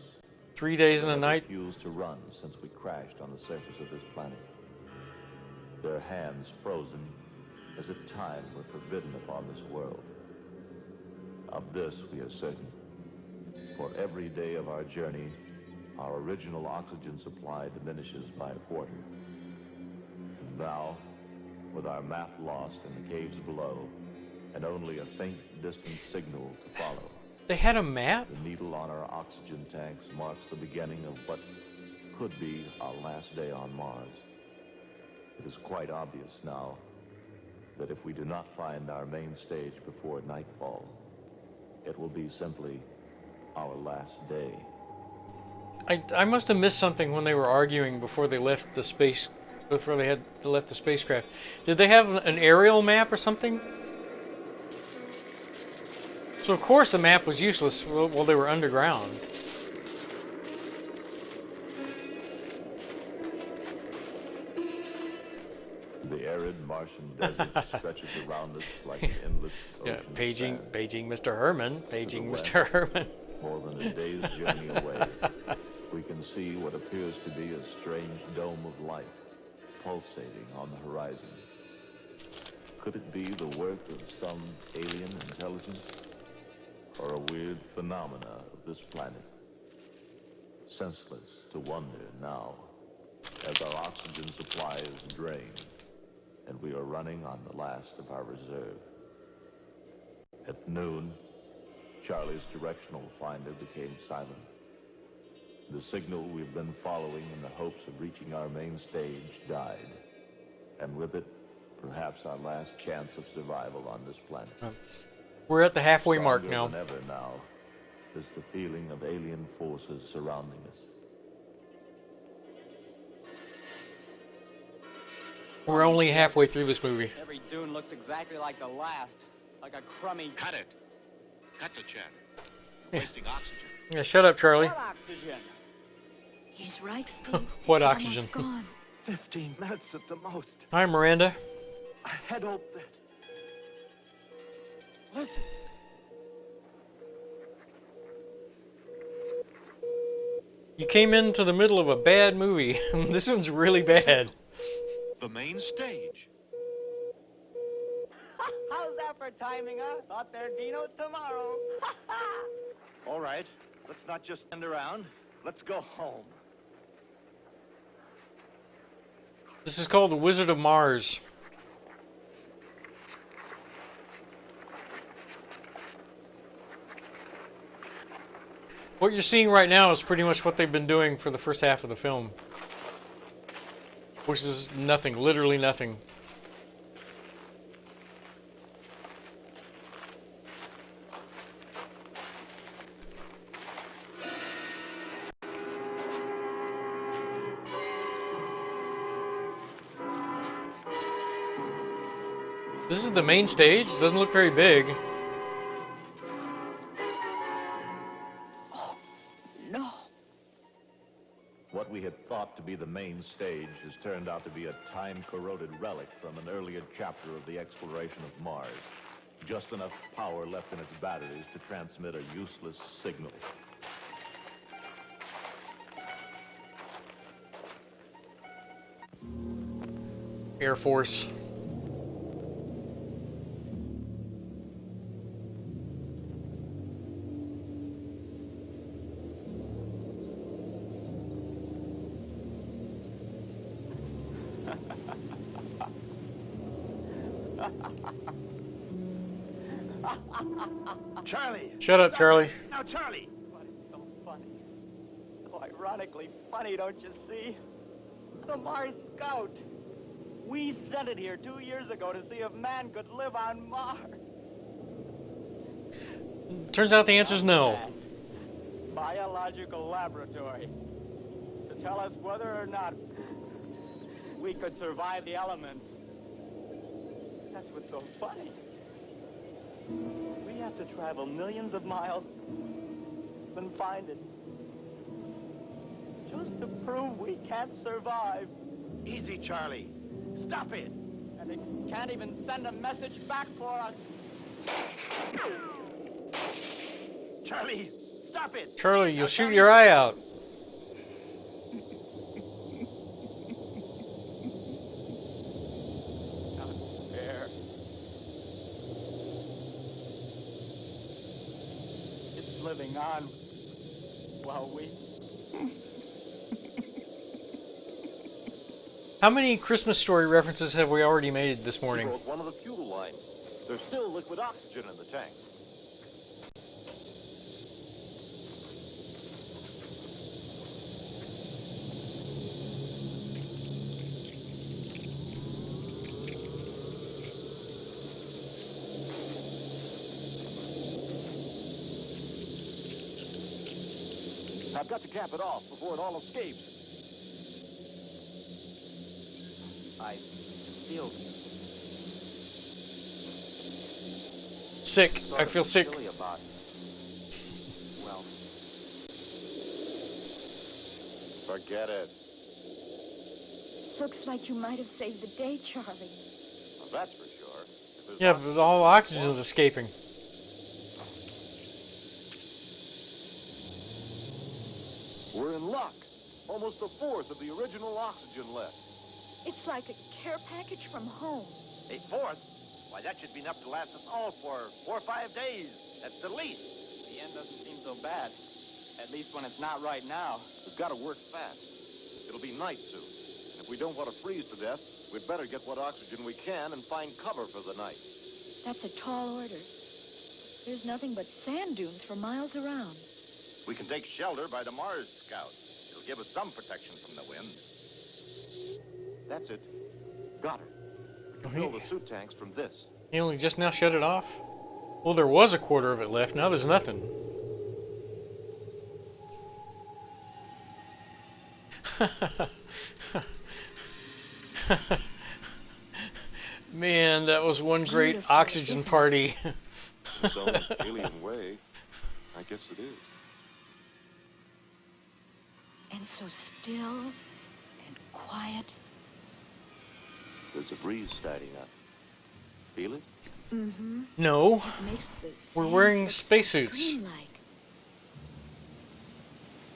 3 days and a They have night. refused to run since we crashed on the surface of this planet. Their hands frozen as if time were forbidden upon this world. Of this we are certain. For every day of our journey, our original oxygen supply diminishes by a quarter. And now, with our map lost in the caves below, and only a faint distant signal to follow, They had a map? the needle on our oxygen tanks marks the beginning of what could be our last day on Mars. It is quite obvious now that if we do not find our main stage before nightfall, it will be simply our last day. I must have missed something when they were arguing before they left the space, before they had left the spacecraft. Did they have an aerial map or something? So of course the map was useless while they were underground. The arid Martian desert stretches around us like an endless ocean Yeah, of paging, sand. paging Mr. Herman, paging To the Mr. Herman. More than a day's journey away, we can see what appears to be a strange dome of light pulsating on the horizon. Could it be the work of some alien intelligence, or a weird phenomena of this planet? Senseless to wonder now, as our oxygen supply is drained, and we are running on the last of our reserve. At noon, Charlie's directional finder became silent. The signal we've been following in the hopes of reaching our main stage died, and with it, perhaps our last chance of survival on this planet. We're at the halfway mark Stronger now. than ever now is the feeling of alien forces surrounding us. We're only halfway through this movie. Every dune looks exactly like the last. Like a crummy... Cut it. Cut the chatter. Yeah. Wasting oxygen. Yeah, shut up, Charlie. What oxygen? He's right, Steve. What It's oxygen? almost gone. 15 minutes at the most. Hi, Miranda. I had hoped that... Listen. You came into the middle of a bad movie. This one's really bad. The main stage. How's that for timing, huh? Thought there'd be no tomorrow. All right, let's not just stand around. Let's go home. This is called The Wizard of Mars. What you're seeing right now is pretty much what they've been doing for the first half of the film. Which is nothing, literally nothing. This is the main stage. Doesn't look very big. Oh, no. What we had thought to be the main stage has turned out to be a time-corroded relic from an earlier chapter of the exploration of Mars. Just enough power left in its batteries to transmit a useless signal. Air Force. Charlie! Shut up, Charlie. Now, Charlie! But it's so funny. So ironically funny, don't you see? The Mars Scout. We sent it here 2 years ago to see if man could live on Mars. Turns out the answer's no. Biological laboratory. To tell us whether or not we could survive the elements. That's what's so funny. We have to travel millions of miles and find it. Just to prove we can't survive. Easy, Charlie. Stop it! And they can't even send a message back for us. Charlie, stop it! Charlie, you'll shoot your eye out. Not fair. It's living on while we... How many Christmas Story references have we already made this morning? We broke one of the fuel lines. There's still liquid oxygen in the tank. I've got to cap it off before it all escapes. I feel Sick. I feel sick. silly about, well, Forget it. Looks like you might have saved the day, Charlie. Well, that's for sure. If there's Yeah, but all the oxygen's escaping. We're in luck. Almost a fourth of the original oxygen left. It's like a care package from home. A fourth? Why, that should be enough to last us all for 4 or 5 days, at the least. the end doesn't seem so bad. At least when it's not right now. We've got to work fast. It'll be night soon. And if we don't want to freeze to death, we'd better get what oxygen we can and find cover for the night. That's a tall order. There's nothing but sand dunes for miles around. We can take shelter by the Mars Scout. It'll give us some protection from the wind. That's it. Got it. We can fill the suit tanks from this. You only just now shut it off? Well, there was a quarter of it left. Now there's nothing. Man, that was one great Beautiful. oxygen party. Its own alien way. I guess it is. And so still and quiet. There's a breeze starting up. Feel it? Mm-hmm. No. It makes the We're sands wearing look so spacesuits. dreamlike.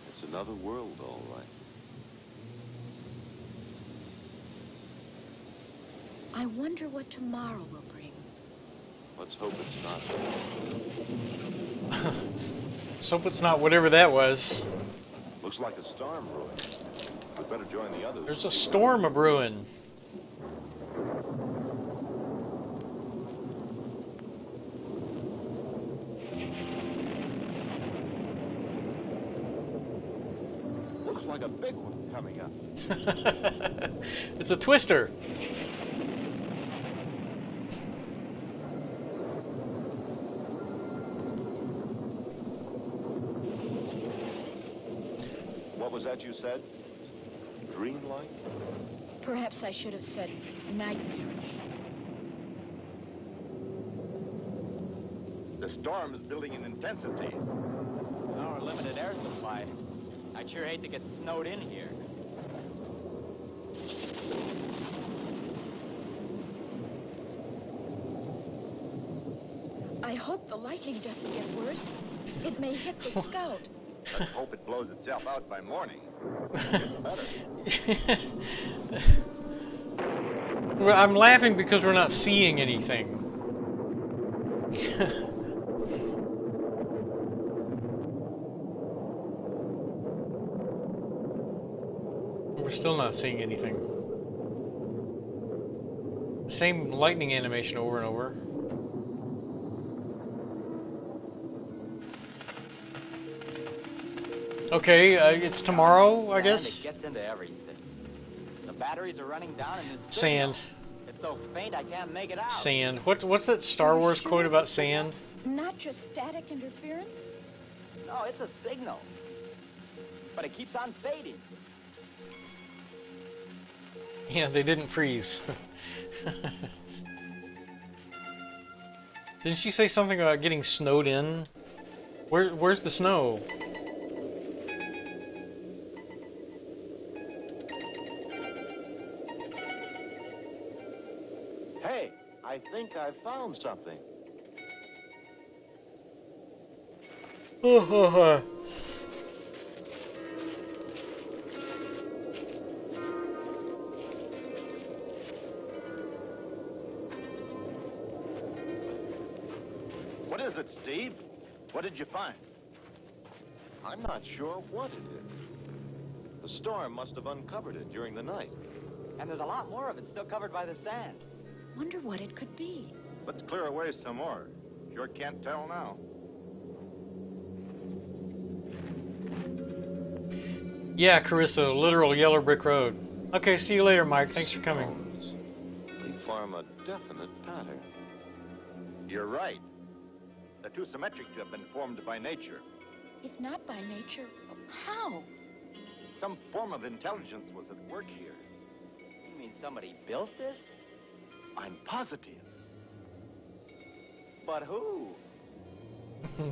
It's another world, all right. I wonder what tomorrow will bring. Let's hope it's not. Let's hope it's not whatever that was. Looks like a storm brewing. We'd better join the others. There's a storm a-brewing. Looks like a big one coming up. It's a twister. What was that you said? Dreamlike? Perhaps I should have said nightmarish. The storm is building in intensity. Our limited air supply. I'd sure hate to get snowed in here. I hope the lightning doesn't get worse. It may hit the Scout. Let's hope it blows itself out by morning. It's better. Well, I'm laughing because we're not seeing anything. We're still not seeing anything. Same lightning animation over and over. Okay, it's tomorrow, I guess. It gets into everything. The batteries are running down in this Sand. signal. It's so faint I can't make it out. Sand. What's that Star Wars quote about sand? Not just static interference? No, it's a signal. But it keeps on fading. Yeah, they didn't freeze. Didn't she say something about getting snowed in? Where's the snow? Hey, I think I found something. What is it, Steve? What did you find? I'm not sure what it is. The storm must have uncovered it during the night. And there's a lot more of it still covered by the sand. Wonder what it could be. Let's clear away some more. Sure can't tell now. Yeah, Carissa, literal yellow brick road. Okay, see you later, Mike. Thanks for coming. Bones. They form a definite pattern. You're right. They're too symmetric to have been formed by nature. If not by nature, how? Some form of intelligence was at work here. You mean somebody built this? I'm positive. But who?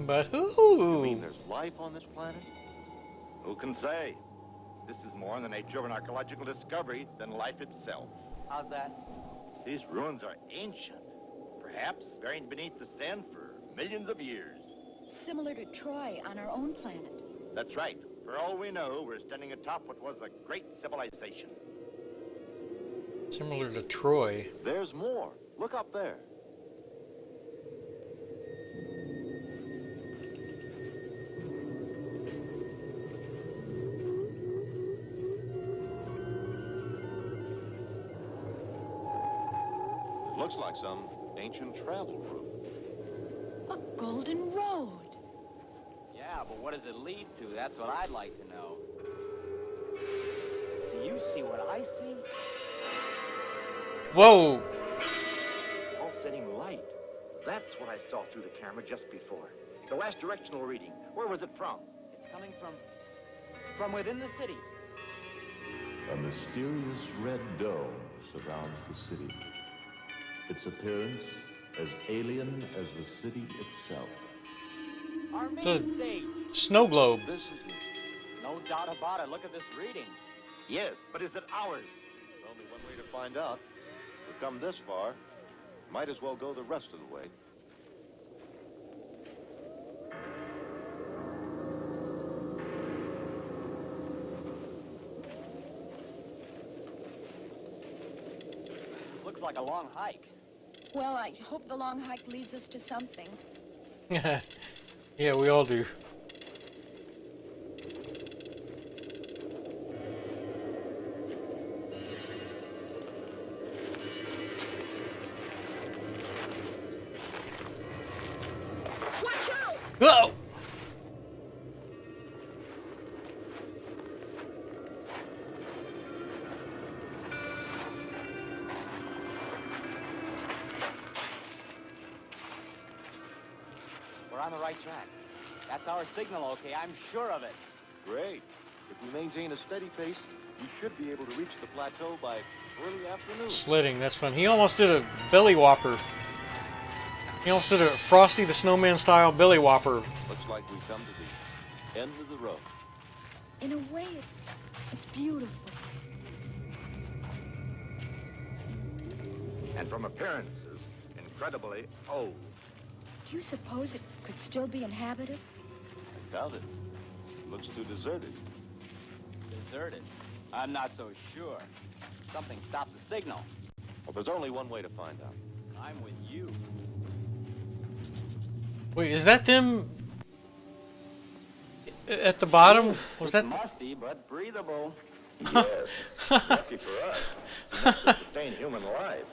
But You who? mean there's life on this planet? Who can say? This is more in the nature of an archaeological discovery than life itself. How's that? These ruins are ancient, perhaps buried beneath the sand for millions of years. Similar to Troy on our own planet. That's right. For all we know, we're standing atop what was a great civilization. Similar to Troy. There's more. Look up there. It looks like some ancient travel route. A golden road. Yeah, but what does it lead to? That's what I'd like to know. Do you see what I see? Whoa! Pulsating light. That's what I saw through the camera just before. The last directional reading. Where was it from? It's coming from within the city. A mysterious red dome surrounds the city. Its appearance as alien as the city itself. Our It's a main stage. snow globe. This is it. No doubt about it. Look at this reading. Yes, but is it ours? There's only one way to find out. We've come this far. Might as well go the rest of the way. Looks like a long hike. Well, I hope the long hike leads us to something. Yeah, we all do. Watch out! Whoa! We're on the right track. That's our signal, okay? I'm sure of it. Great. If we maintain a steady pace, we should be able to reach the plateau by early afternoon. Sledding, that's fun. He almost did a belly whopper. He almost did a Frosty the Snowman style belly whopper. Looks like we've come to the end of the road. In a way, it's beautiful. And from appearances, incredibly old. Do you suppose it could still be inhabited? I doubt it. Looks too deserted. Deserted? I'm not so sure. Something stopped the signal. Well, there's only one way to find out. I'm with you. Wait, is that them at the bottom? Was that? Musty, but breathable. Yes. Lucky for us. Enough to sustain human life.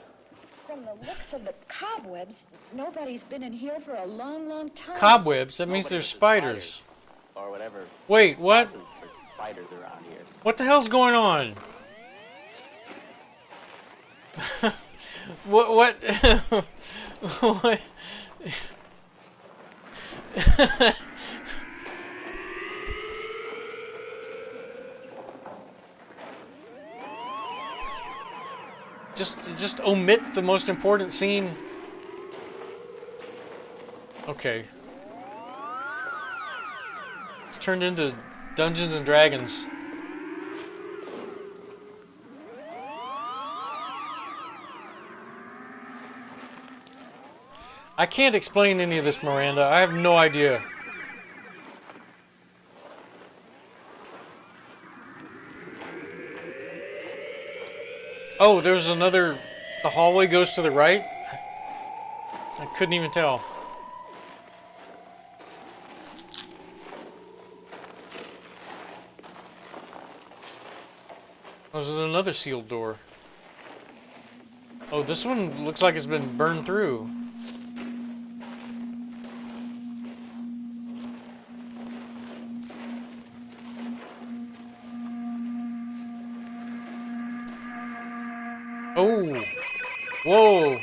From the looks of the cobwebs, nobody's been in here for a long, long time. Cobwebs? That means there's spiders. Or whatever. Wait, what? passes for spiders around here. What the hell's going on? What? What? Just omit the most important scene. Okay. It's turned into Dungeons and Dragons. I can't explain any of this, Miranda. I have no idea. Oh, there's another... The hallway goes to the right? I couldn't even tell. Oh, there's another sealed door. Oh, this one looks like it's been burned through. Oh! Whoa!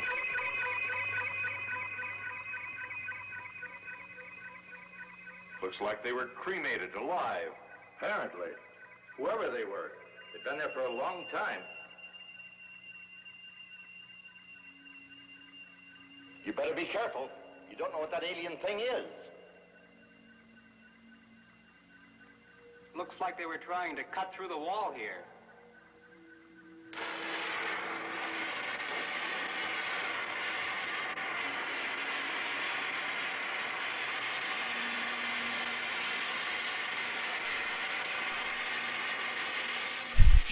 Looks like they were cremated alive. Apparently. Whoever they were. They've been there for a long time. You better be careful. You don't know what that alien thing is. Looks like they were trying to cut through the wall here.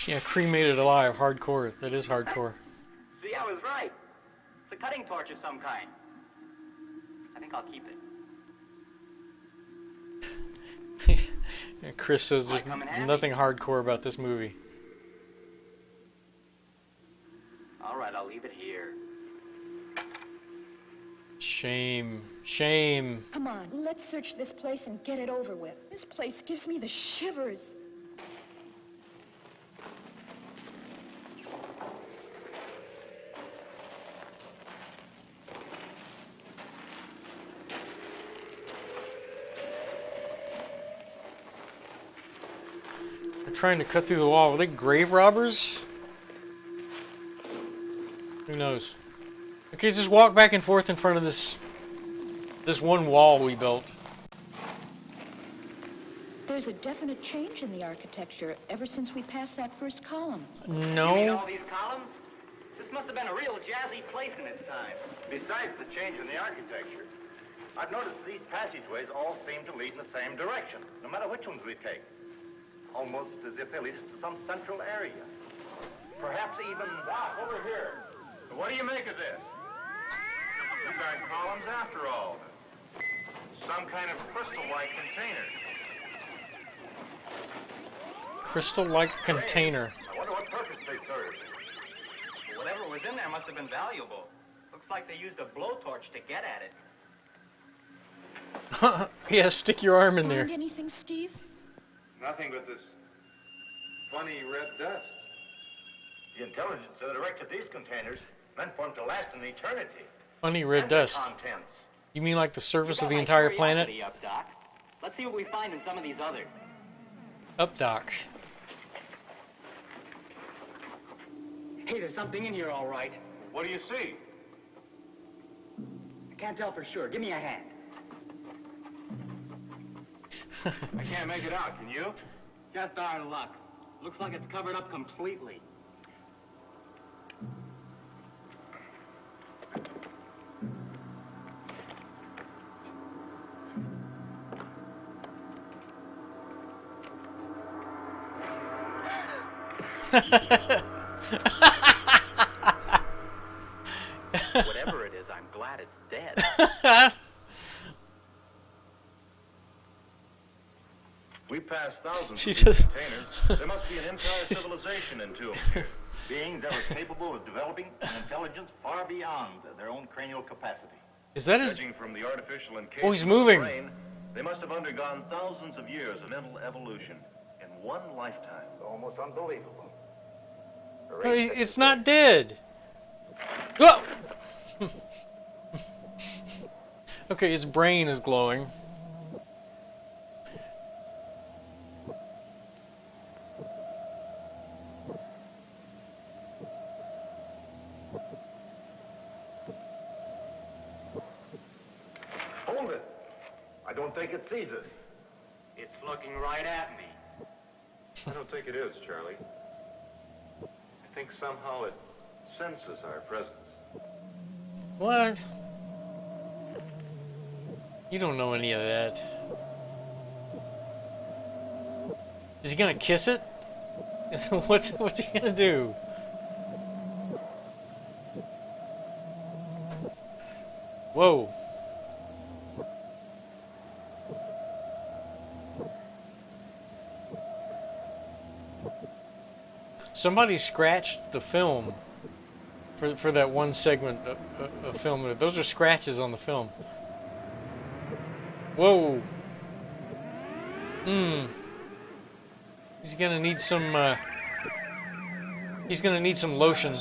Yeah, cremated alive, hardcore. That is hardcore. See, I was right. It's a cutting torch of some kind. I think I'll keep it. Yeah, Chris says there's nothing hardcore about this movie. All right, I'll leave it here. Shame. Shame. Come on, let's search this place and get it over with. This place gives me the shivers. They're trying to cut through the wall. Were they grave robbers? Who knows? Okay, just walk back and forth in front of this one wall we built. There's there's a definite change in the architecture ever since we passed that first column. You mean No. all these columns? This must have been a real jazzy place in its time. Besides the change in the architecture, I've noticed these passageways all seem to lead in the same direction, no matter which ones we take. Almost as if they lead us to some central area. Perhaps even... Doc, over here. What do you make of this? These aren't columns after all. Some kind of crystal-like container. Crystal-like container. I wonder what purpose they serve. Whatever was in there must have been valuable. Looks like they used a blowtorch to get at it. Yeah, stick your arm in there. Find anything, Steve? Nothing but this funny red dust. The intelligence that erected these containers meant for them to last an eternity. Funny red And the dust. contents. You mean like the surface You of got the my entire planet? curiosity up, Doc. Let's see what we find in some of these others. Up, Doc. Hey, there's something in here, all right. What do you see? I can't tell for sure. Give me a hand. I can't make it out, can you? Just our luck. Looks like it's covered up completely. Whatever it is, I'm glad it's dead. We passed thousands She of just- these containers. There must be an entire civilization in two of them here. Beings that were capable of developing an intelligence far beyond their own cranial capacity. Is that his... Judging from the artificial encasement Oh, he's of the moving. brain, they must have undergone thousands of years of mental evolution in one lifetime. Almost unbelievable. No, it's not dead. Whoa! Okay, his brain is glowing. Hold it. I don't think it sees us. It's looking right at me. I don't think it is, Charlie. I think somehow it senses our presence. What? You don't know any of that. Is he gonna kiss it? What's he gonna do? Whoa. Somebody scratched the film for that one segment of film. Those are scratches on the film. Whoa. He's gonna need some. He's gonna need some lotion.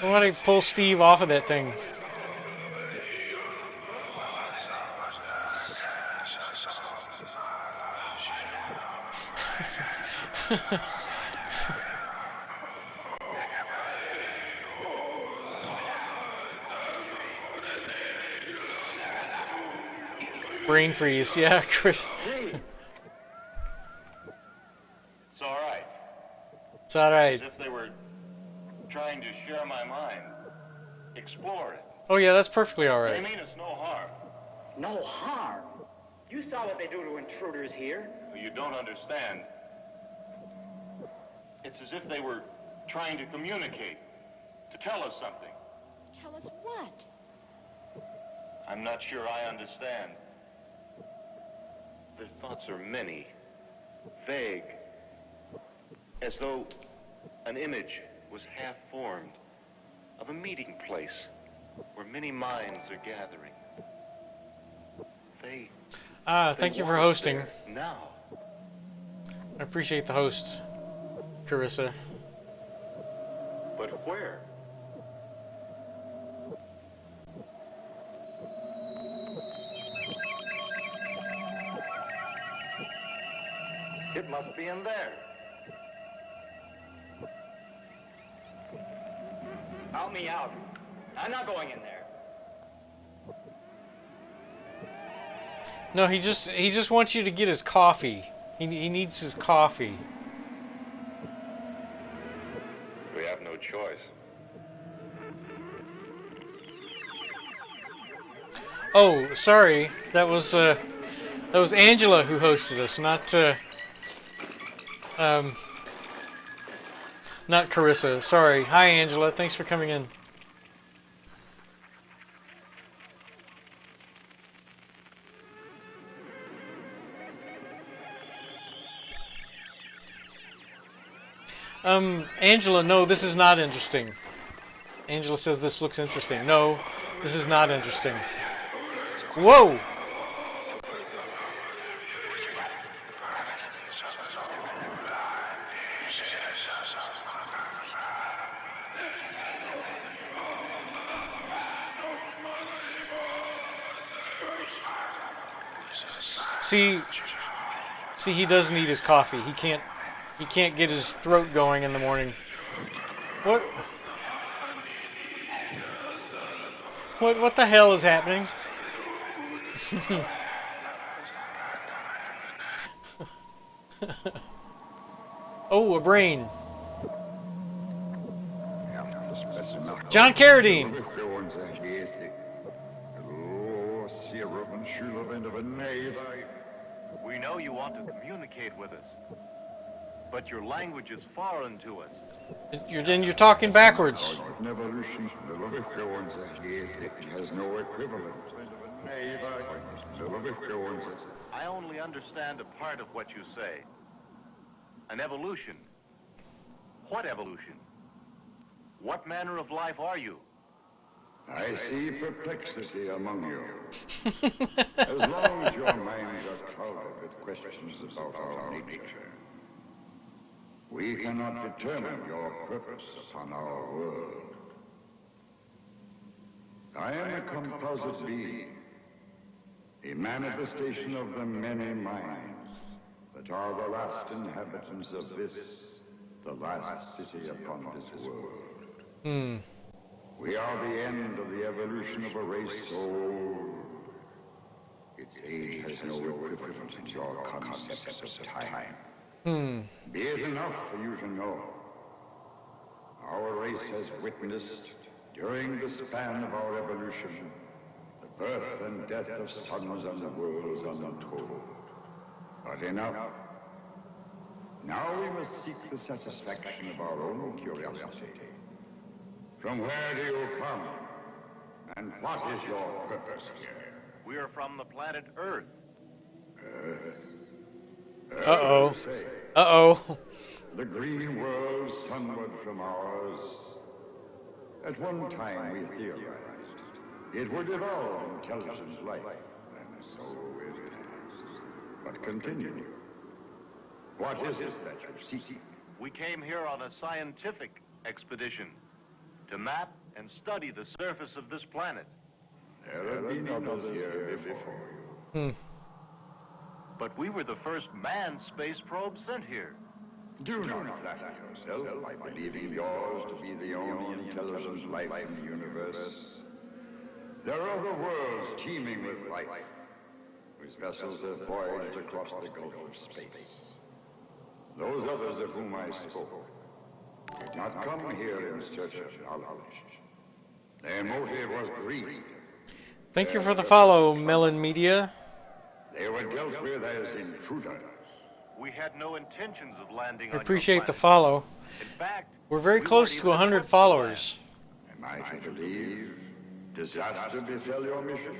Why don't I pull Steve off of that thing? Brain freeze, yeah, Chris. It's all right. It's alright. As if they were trying to share my mind. Explore it. Oh yeah, that's perfectly They alright. mean us no harm. No harm. You saw what they do to intruders here. You don't understand. It's as if they were trying to communicate, to tell us something. Tell us what? I'm not sure I understand. Their thoughts are many, vague, as though an image was half formed of a meeting place where many minds are gathering. They Thank you for want us hosting. there now. I appreciate the host, Carissa. But where? It must be in there. help me out. I'm not going in there. No, he just wants you to get his coffee. He needs his coffee. We have no choice. Oh, sorry. That was Angela who hosted us, not Carissa. Sorry. Hi, Angela. Thanks for coming in. Angela, no, this is not interesting. Angela says this looks interesting. No, this is not interesting. Whoa! See, he does need his coffee. He can't get his throat going in the morning. What? What the hell is happening? Oh, a brain. John Carradine. We know you want to communicate with us, but your language is foreign to us. You're talking backwards. Evolution has no equivalent. I only understand a part of what you say. An evolution. What evolution? What manner of life are you? I see perplexity among you. As long as your minds are clouded with questions about our nature, we cannot determine your purpose upon our world. I am a composite being, a manifestation of the many minds that are the last inhabitants of this, the last city upon this world. We are the end of the evolution of a race so old. Its age has no equivalent in your concepts of time. Be it enough for you to know. Our race has witnessed, during the span of our evolution, the birth and death of suns and worlds untold. But enough. Now we must seek the satisfaction of our own curiosity. From where do you come? And what is your purpose here? We are from the planet Earth. Uh-oh. Uh-oh. The green world sunward from ours. At one time we theorized it would evolve intelligent life, and so it has. But continue. What is it that you seek? We came here on a scientific expedition to map and study the surface of this planet. There have been others here before you. But we were the first manned space probe sent here. Do not flatter yourself by believing yours to be the only intelligent life in the universe. There are other worlds teeming with life, whose vessels have voyaged across the gulf of space. Those others of whom I spoke did not come here in search of knowledge. Their motive was greed. Thank you for the follow, Melon Media. They were dealt with as intruders. We had no intentions of landing I on your appreciate the planet. follow. In fact, We're very close to 100 followers. Am I to believe disaster befell your mission?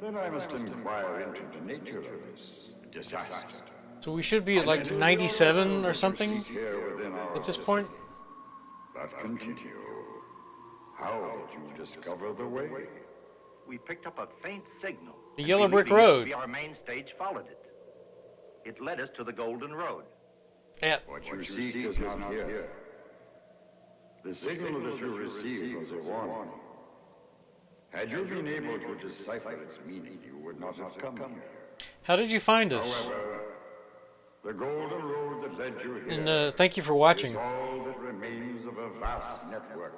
Then I must inquire into the nature of this disaster. So we should be at like 97 or something at this point. But continue. How did you discover the way? we picked up a faint signal. The Yellow Brick Road. Our main stage followed it. It led us to the Golden Road. Yeah. What you seek is not here. The signal that you received was a warning. Had you been able to decipher its meaning, you would not have come here. How did you find us? However, the Golden Road that led you here And thank you for watching. is all that remains of a vast network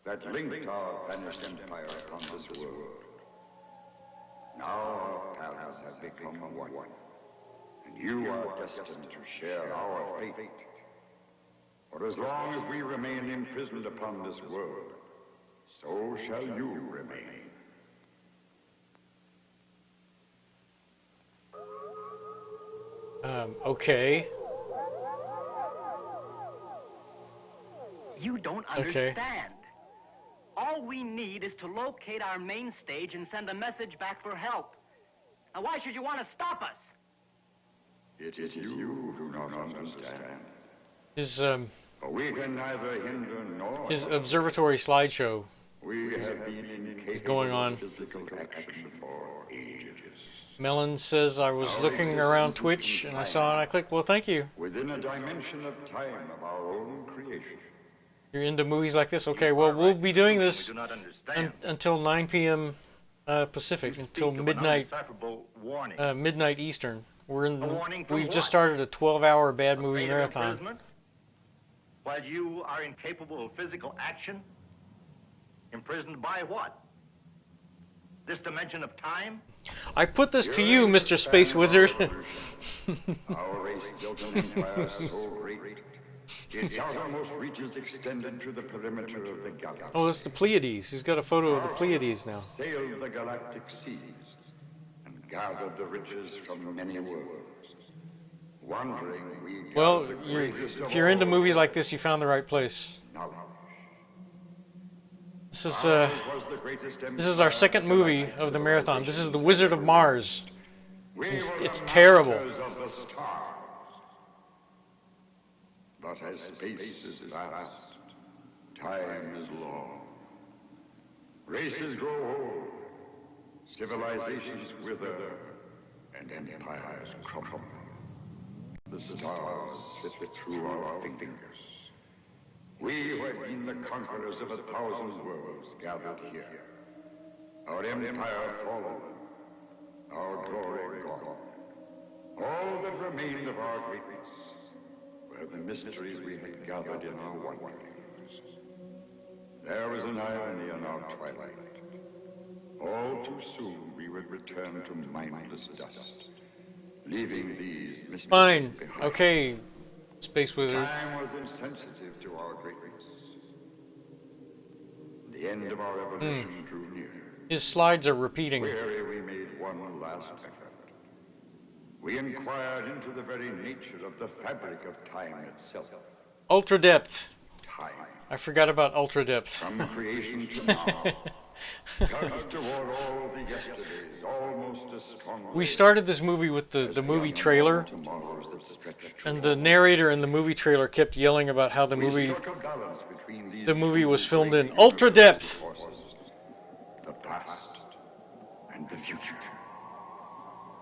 that linked our vanished empire upon this world. Now our paths have become one, and you are destined to share our fate. For as long as we remain imprisoned upon this world, so shall you remain. Okay. You don't Okay. understand. All we need is to locate our main stage and send a message back for help. Now, why should you want to stop us? It is you who do not understand. His For we can neither hinder nor his observatory slideshow we have been incapable going on. of physical action for ages. Melon says I was looking around Twitch and I saw it and I clicked. Well, thank you. Within a dimension of time of our own creation. You're into movies like this? Okay, well, we'll be doing this We do not understand. until 9 p.m. Pacific, until Speak of an midnight, undecipherable warning. midnight Eastern. We're in. A warning from We've what? just started a 12-hour bad movie Fate of marathon. imprisonment? While you are incapable of physical action? Imprisoned by what? This dimension of time? I put this to you, Mr. Space Wizard. Our race built an empire so great, its outermost reaches extended to the perimeter of the galaxy. Oh, it's the Pleiades. He's got a photo of the Pleiades now. Sailed the galactic seas and gathered the riches from many worlds. Wandering, we Well, gathered the greatest if of you're into all movies like this, you found the right place. knowledge. This is Ours was the greatest this is our second movie of the marathon. This is The Wizard of Mars. We It's, were it's the terrible. masters of the stars. But as space is vast, time is long. Races grow old, civilizations wither, and empires crumble. The stars slip through our fingers. We who have been the conquerors of 1,000 worlds gathered here. Our empire fallen, our glory gone. All that remained of our greatness were the mysteries we had gathered in our wanderings. There was an irony in our twilight. All too soon we would return to mindless dust, leaving these mysteries Fine. behind. Okay, Space Wizard. Time was insensitive to our greatness. The end of our evolution drew near. His slides are repeating. Weary, we made one last effort. We inquired into the very nature of the fabric of time itself. Ultra depth. Time, I forgot about ultra depth. from creation to now, tugs toward all the yesterdays, almost as strongly. We started this movie with the movie trailer, tomorrows that stretch and the narrator in the movie trailer kept yelling about how the movie was filmed in ultra depth. The past and the future.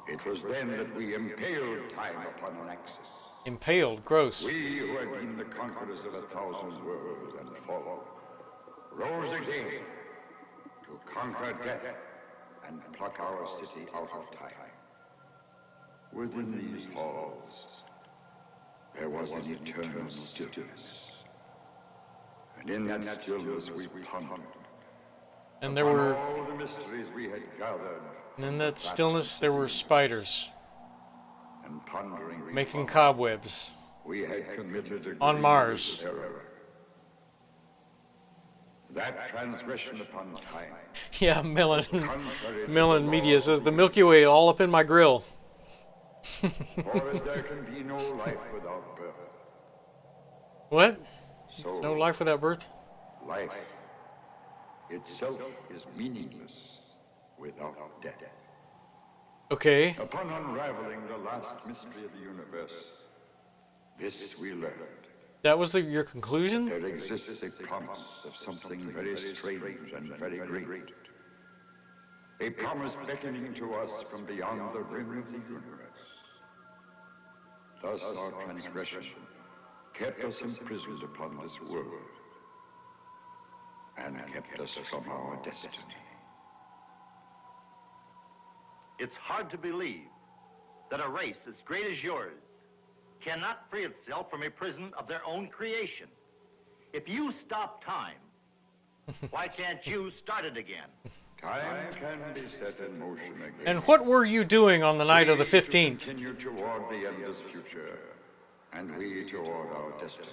It was then that we impaled time upon an axis. Impaled, gross. We who had been the conquerors of 1,000 worlds and fallen, rose again to conquer death and pluck our city out of time. Within these halls, there was an eternal stillness. And in that stillness we pondered. And there upon were, all the mysteries we had gathered, and in that stillness, there were spiders and pondering we making found cobwebs. we had committed a On Mars. grievous error. That transgression upon time. Yeah, Melon Media says the Milky Way all up in my grill. For as there can be no life without birth, What? so No life without birth? life itself is meaningless without death. Okay. Upon unraveling the last mystery of the universe, this we learned. That was your conclusion? There exists a promise of something very strange and very great. A promise beckoning to us from beyond the rim of the universe. Thus our transgression kept us imprisoned upon this world and kept us from our destiny. It's hard to believe that a race as great as yours cannot free itself from a prison of their own creation. If you stop time, Why can't you start it again? Time can be set in motion again. And what were you doing on the night of the 15th? Continue toward the endless future, and we toward our destiny.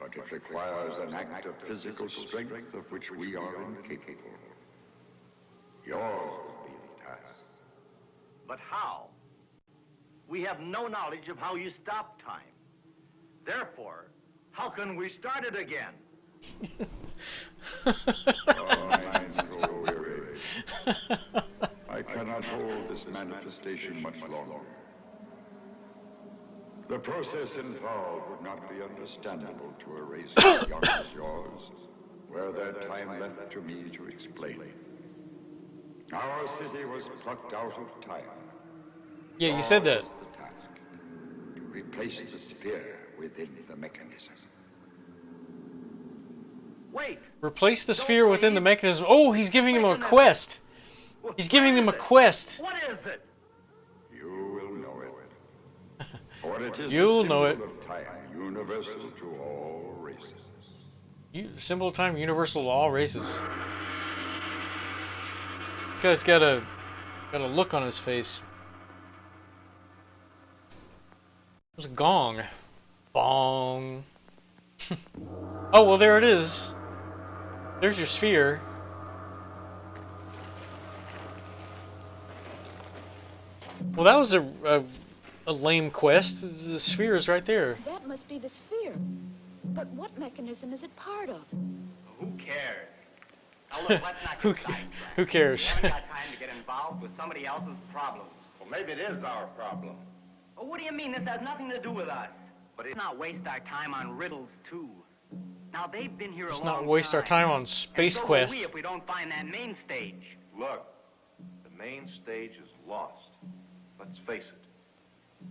But it requires an act of physical strength of which we are incapable. Yours will be the task. But how? We have no knowledge of how you stop time. Therefore, how can we start it again? I am so weary. I cannot hold this manifestation much longer. The process involved would not be understandable to a race as young as yours, were there time left to me to explain. Our city was plucked out of time. Yeah, you said that. Ours was the task, to replace the sphere within the mechanism. Wait! Replace the sphere within the mechanism. Oh, he's giving him a quest. He's giving them a quest. What is it? You will know it. For it is You'll the know symbol it. of time, universal to all races. Symbol of time, universal to all races. Guy's got a look on his face. There's a gong. Bong. Oh, well, there it is. There's your sphere. Well, that was a lame quest. The sphere is right there. That must be the sphere. But what mechanism is it part of? Who cares? Now look, let's not Who get sidetracked. who cares? We haven't got time to get involved with somebody else's problems. Well, maybe it is our problem. Well, what do you mean? This has nothing to do with us. But let's not waste our time on riddles, too. Now, they've been here Let's a long not waste our time on and Space so will Quest. we if we don't find that main stage. Look, the main stage is lost. Let's face it.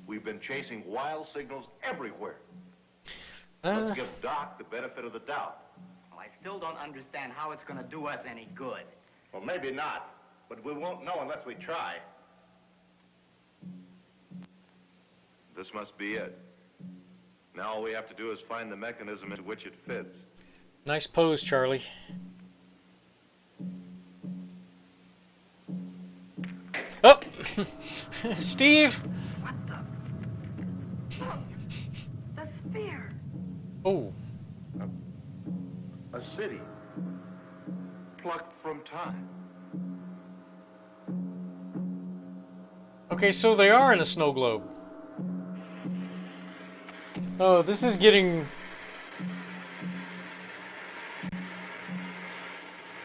We've been chasing wild signals everywhere. Let's give Doc the benefit of the doubt. Well, I still don't understand how it's going to do us any good. Well, maybe not. But we won't know unless we try. This must be it. Now all we have to do is find the mechanism into which it fits. Nice pose, Charlie. Oh! Steve! What the? Look, the sphere. Oh. A city plucked from time. Okay, so they are in a snow globe. Oh, this is getting...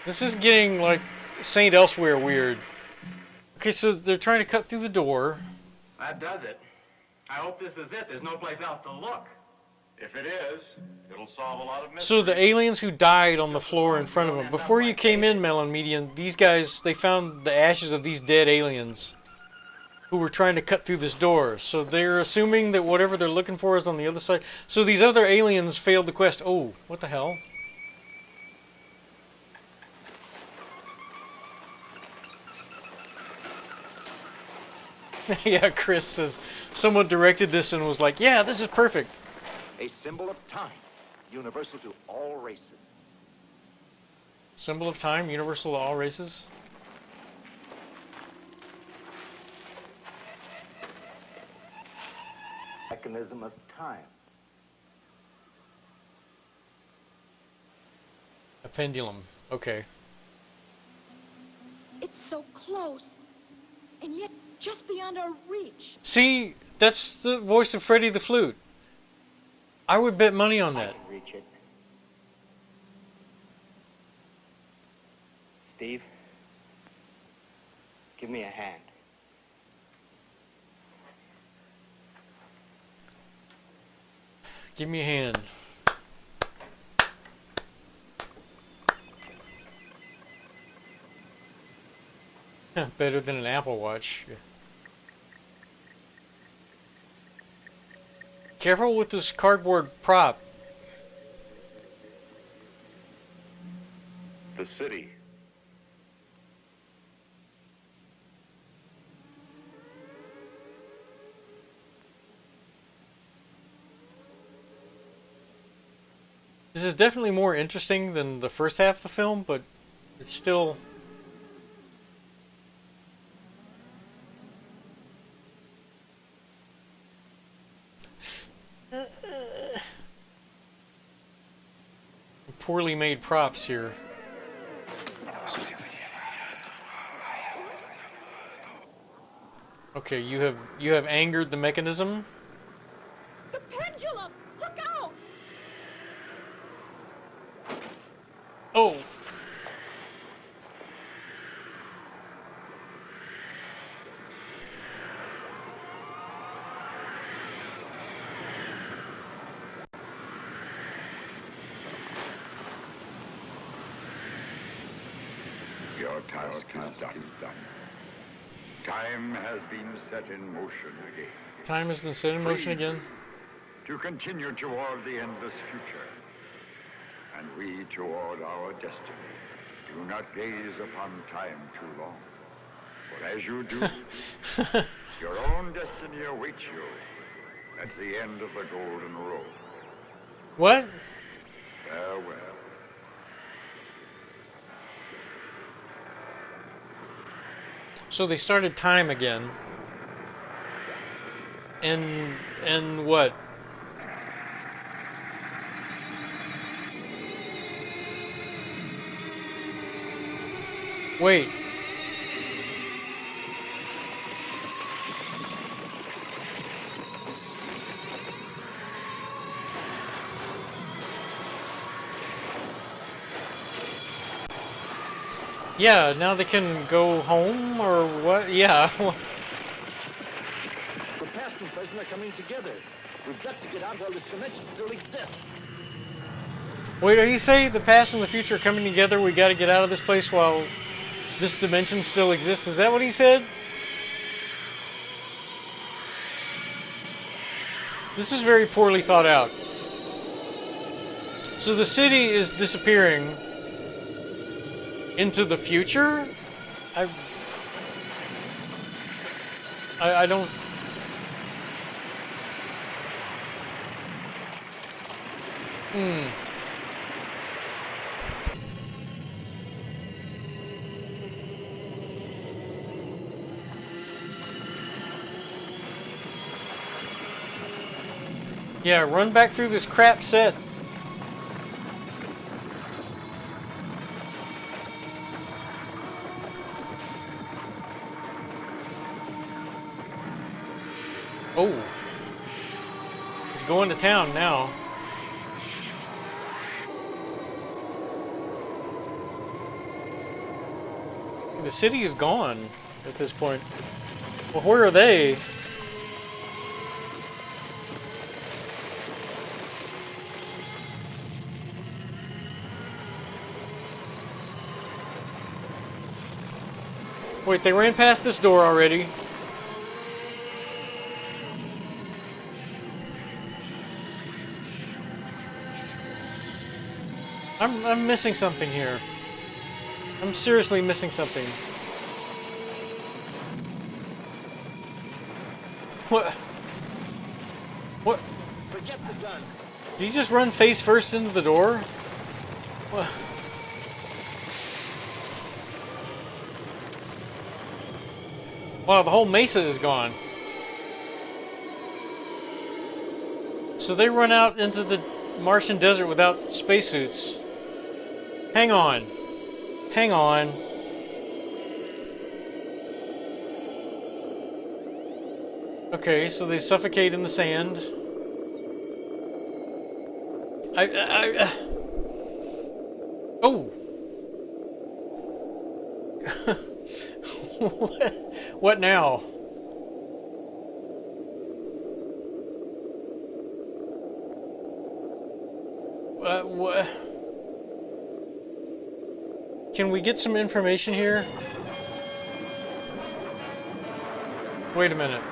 This is getting, like, Saint Elsewhere weird. Okay, so they're trying to cut through the door. That does it. I hope this is it. There's no place else to look. If it is, it'll solve a lot of mysteries. So the aliens who died on the floor in front of them, before you came in, Melon Median, these guys, they found the ashes of these dead aliens who were trying to cut through this door. So they're assuming that whatever they're looking for is on the other side. So these other aliens failed the quest. Oh, what the hell? Yeah, Chris says, someone directed this and was like, yeah, this is perfect. A symbol of time, universal to all races. Symbol of time, universal to all races. Mechanism of time. A pendulum. Okay. It's so close, and yet just beyond our reach. See, that's the voice of Freddie the Flute. I would bet money on that. I can reach it. Steve, give me a hand. Give me a hand. Better than an Apple Watch. Careful with this cardboard prop. The city. This is definitely more interesting than the first half of the film, but it's still... poorly made props here. Okay, you have angered the mechanism. The pendulum! Look out! Oh. Your task is done. Time has been set in motion again. Time has been set in motion again. To continue toward the endless future. And we toward our destiny. Do not gaze upon time too long. For as you do, your own destiny awaits you at the end of the golden road. What? Farewell. So they started time again. And what? Wait. Yeah, now they can go home, or what? Yeah. The past and present are coming together. We've got to get out while this dimension still exists. Wait, are you saying the past and the future are coming together? We got to get out of this place while this dimension still exists? Is that what he said? This is very poorly thought out. So the city is disappearing into the future? I don't... Yeah, run back through this crap set. Oh. He's going to town now. The city is gone at this point. Well, where are they? Wait, they ran past this door already. I'm missing something here. I'm seriously missing something. What? What? Forget the gun. Did he just run face first into the door? What? Wow, the whole mesa is gone. So they run out into the Martian desert without spacesuits. Hang on. Hang on. Okay, so they suffocate in the sand. Oh! What now? What? Can we get some information here? Wait a minute.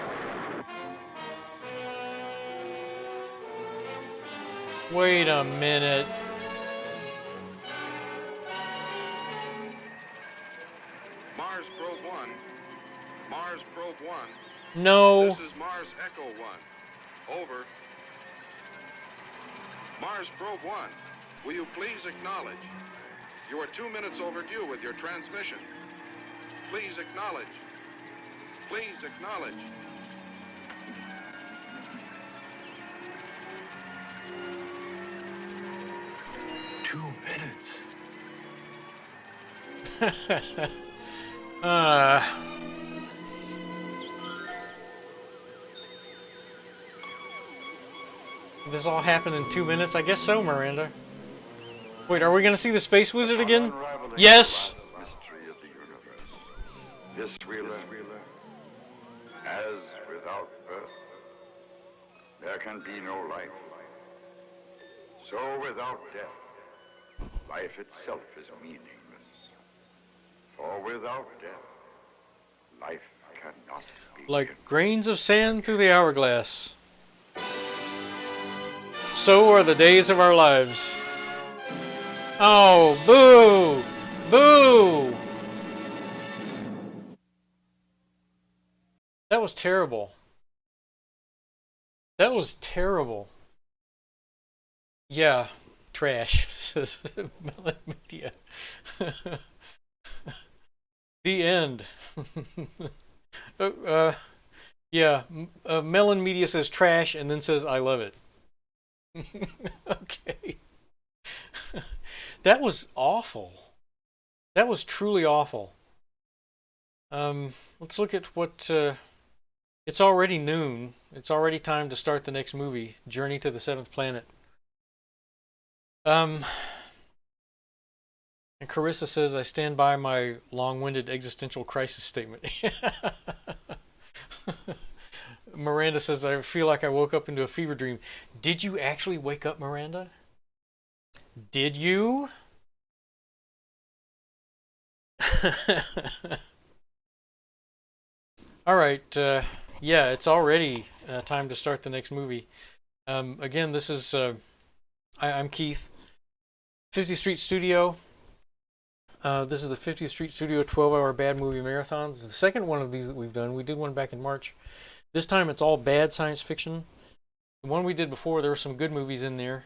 Wait a minute. Mars Probe 1. Mars Probe 1. No. This is Mars Echo 1. Over. Mars Probe 1. Will you please acknowledge? You are 2 minutes overdue with your transmission. Please acknowledge. Please acknowledge. This all happened in 2 minutes? I guess so, Miranda. Wait, are we going to see the Space Wizard again? Yes! Mystery of the universe. This wheeler, as without birth, there can be no life. So without death, life itself is meaningless. For without death, life cannot be. Like grains of sand through the hourglass. So are the days of our lives. Oh, boo! Boo! That was terrible. That was terrible. Yeah, trash, says Melon Media. The end. Yeah, Melon Media says trash and then says I love it. Okay. That was awful. That was truly awful. Let's look at what... it's already noon. It's already time to start the next movie, Journey to the Seventh Planet. And Carissa says, I stand by my long-winded existential crisis statement. Miranda says, I feel like I woke up into a fever dream. Did you actually wake up, Miranda? Did you? All right. Yeah, it's already time to start the next movie. Again, this is... I'm Keith. 50th Street Studio. This is the 50th Street Studio 12-hour bad movie marathon. This is the second one of these that we've done. We did one back in March. This time it's all bad science fiction. The one we did before, there were some good movies in there.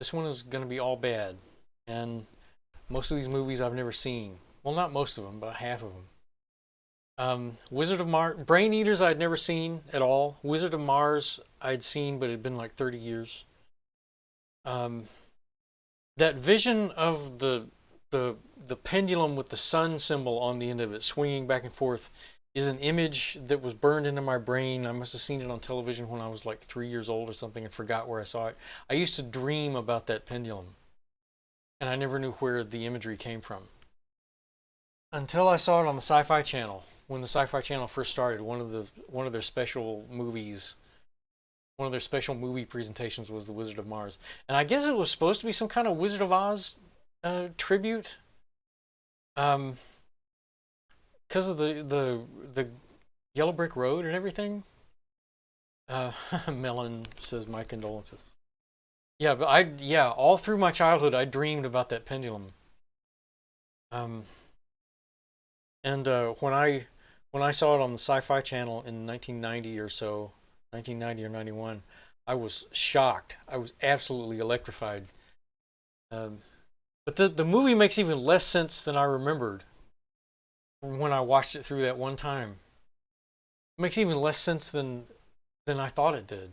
This one is going to be all bad. And most of these movies I've never seen. Well, not most of them, but half of them. Wizard of Mars, Brain Eaters I'd never seen at all. Wizard of Mars I'd seen, but it had been like 30 years. That vision of the pendulum with the sun symbol on the end of it swinging back and forth is an image that was burned into my brain. I must have seen it on television when I was like 3 years old or something and forgot where I saw it. I used to dream about that pendulum, and I never knew where the imagery came from until I saw it on the Sci-Fi Channel. When the Sci-Fi Channel first started, one of their special movies, one of their special movie presentations was The Wizard of Mars. And I guess it was supposed to be some kind of Wizard of Oz tribute. Because of the Yellow Brick Road and everything. Melon says my condolences. Yeah, but all through my childhood I dreamed about that pendulum. And when I saw it on the Sci-Fi Channel in 1990 or so, 1990 or 91, I was shocked. I was absolutely electrified. But the movie makes even less sense than I remembered when I watched it through that one time. It makes even less sense than I thought it did.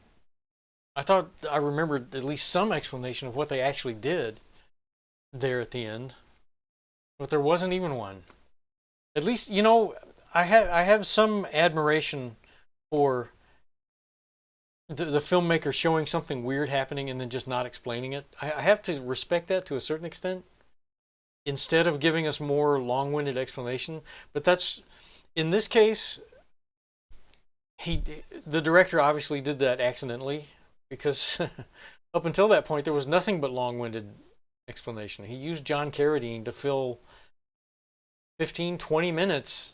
I thought I remembered at least some explanation of what they actually did there at the end, but there wasn't even one. At least, you know, I have some admiration for the filmmaker showing something weird happening and then just not explaining it. I have to respect that to a certain extent, instead of giving us more long-winded explanation. But that's, in this case, the director obviously did that accidentally, because up until that point there was nothing but long-winded explanation. He used John Carradine to fill 15-20 minutes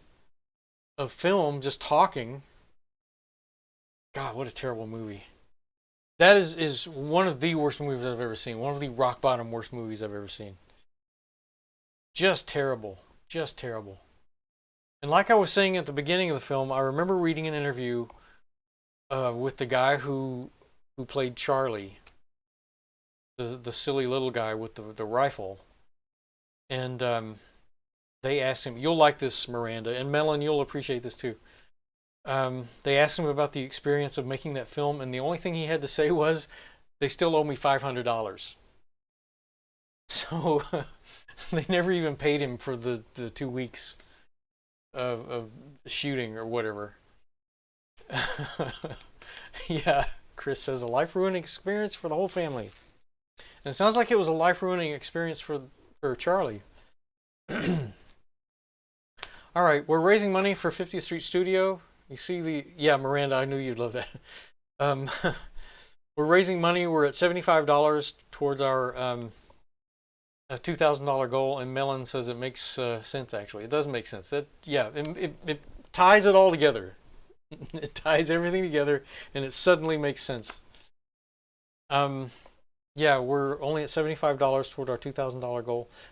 of film just talking. God, what a terrible movie. That is one of the worst movies I've ever seen. One of the rock bottom worst movies I've ever seen. Just terrible. Just terrible. And like I was saying at the beginning of the film, I remember reading an interview with the guy who played Charlie. the silly little guy with the rifle, and they asked him, "You'll like this, Miranda, and Mellon, you'll appreciate this too." They asked him about the experience of making that film, and the only thing he had to say was, "They still owe me $500." So they never even paid him for the 2 weeks of shooting or whatever. Yeah, Chris says a life-ruining experience for the whole family. And it sounds like it was a life-ruining experience for Charlie. All right, we're raising money for 50th Street Studio. You see yeah, Miranda, I knew you'd love that. We're raising money. We're at $75 towards our a $2,000 goal, and Mellon says it makes sense. Actually, it does make sense. It ties it all together. It ties everything together, and it suddenly makes sense. Yeah, we're only at $75 toward our $2,000 goal.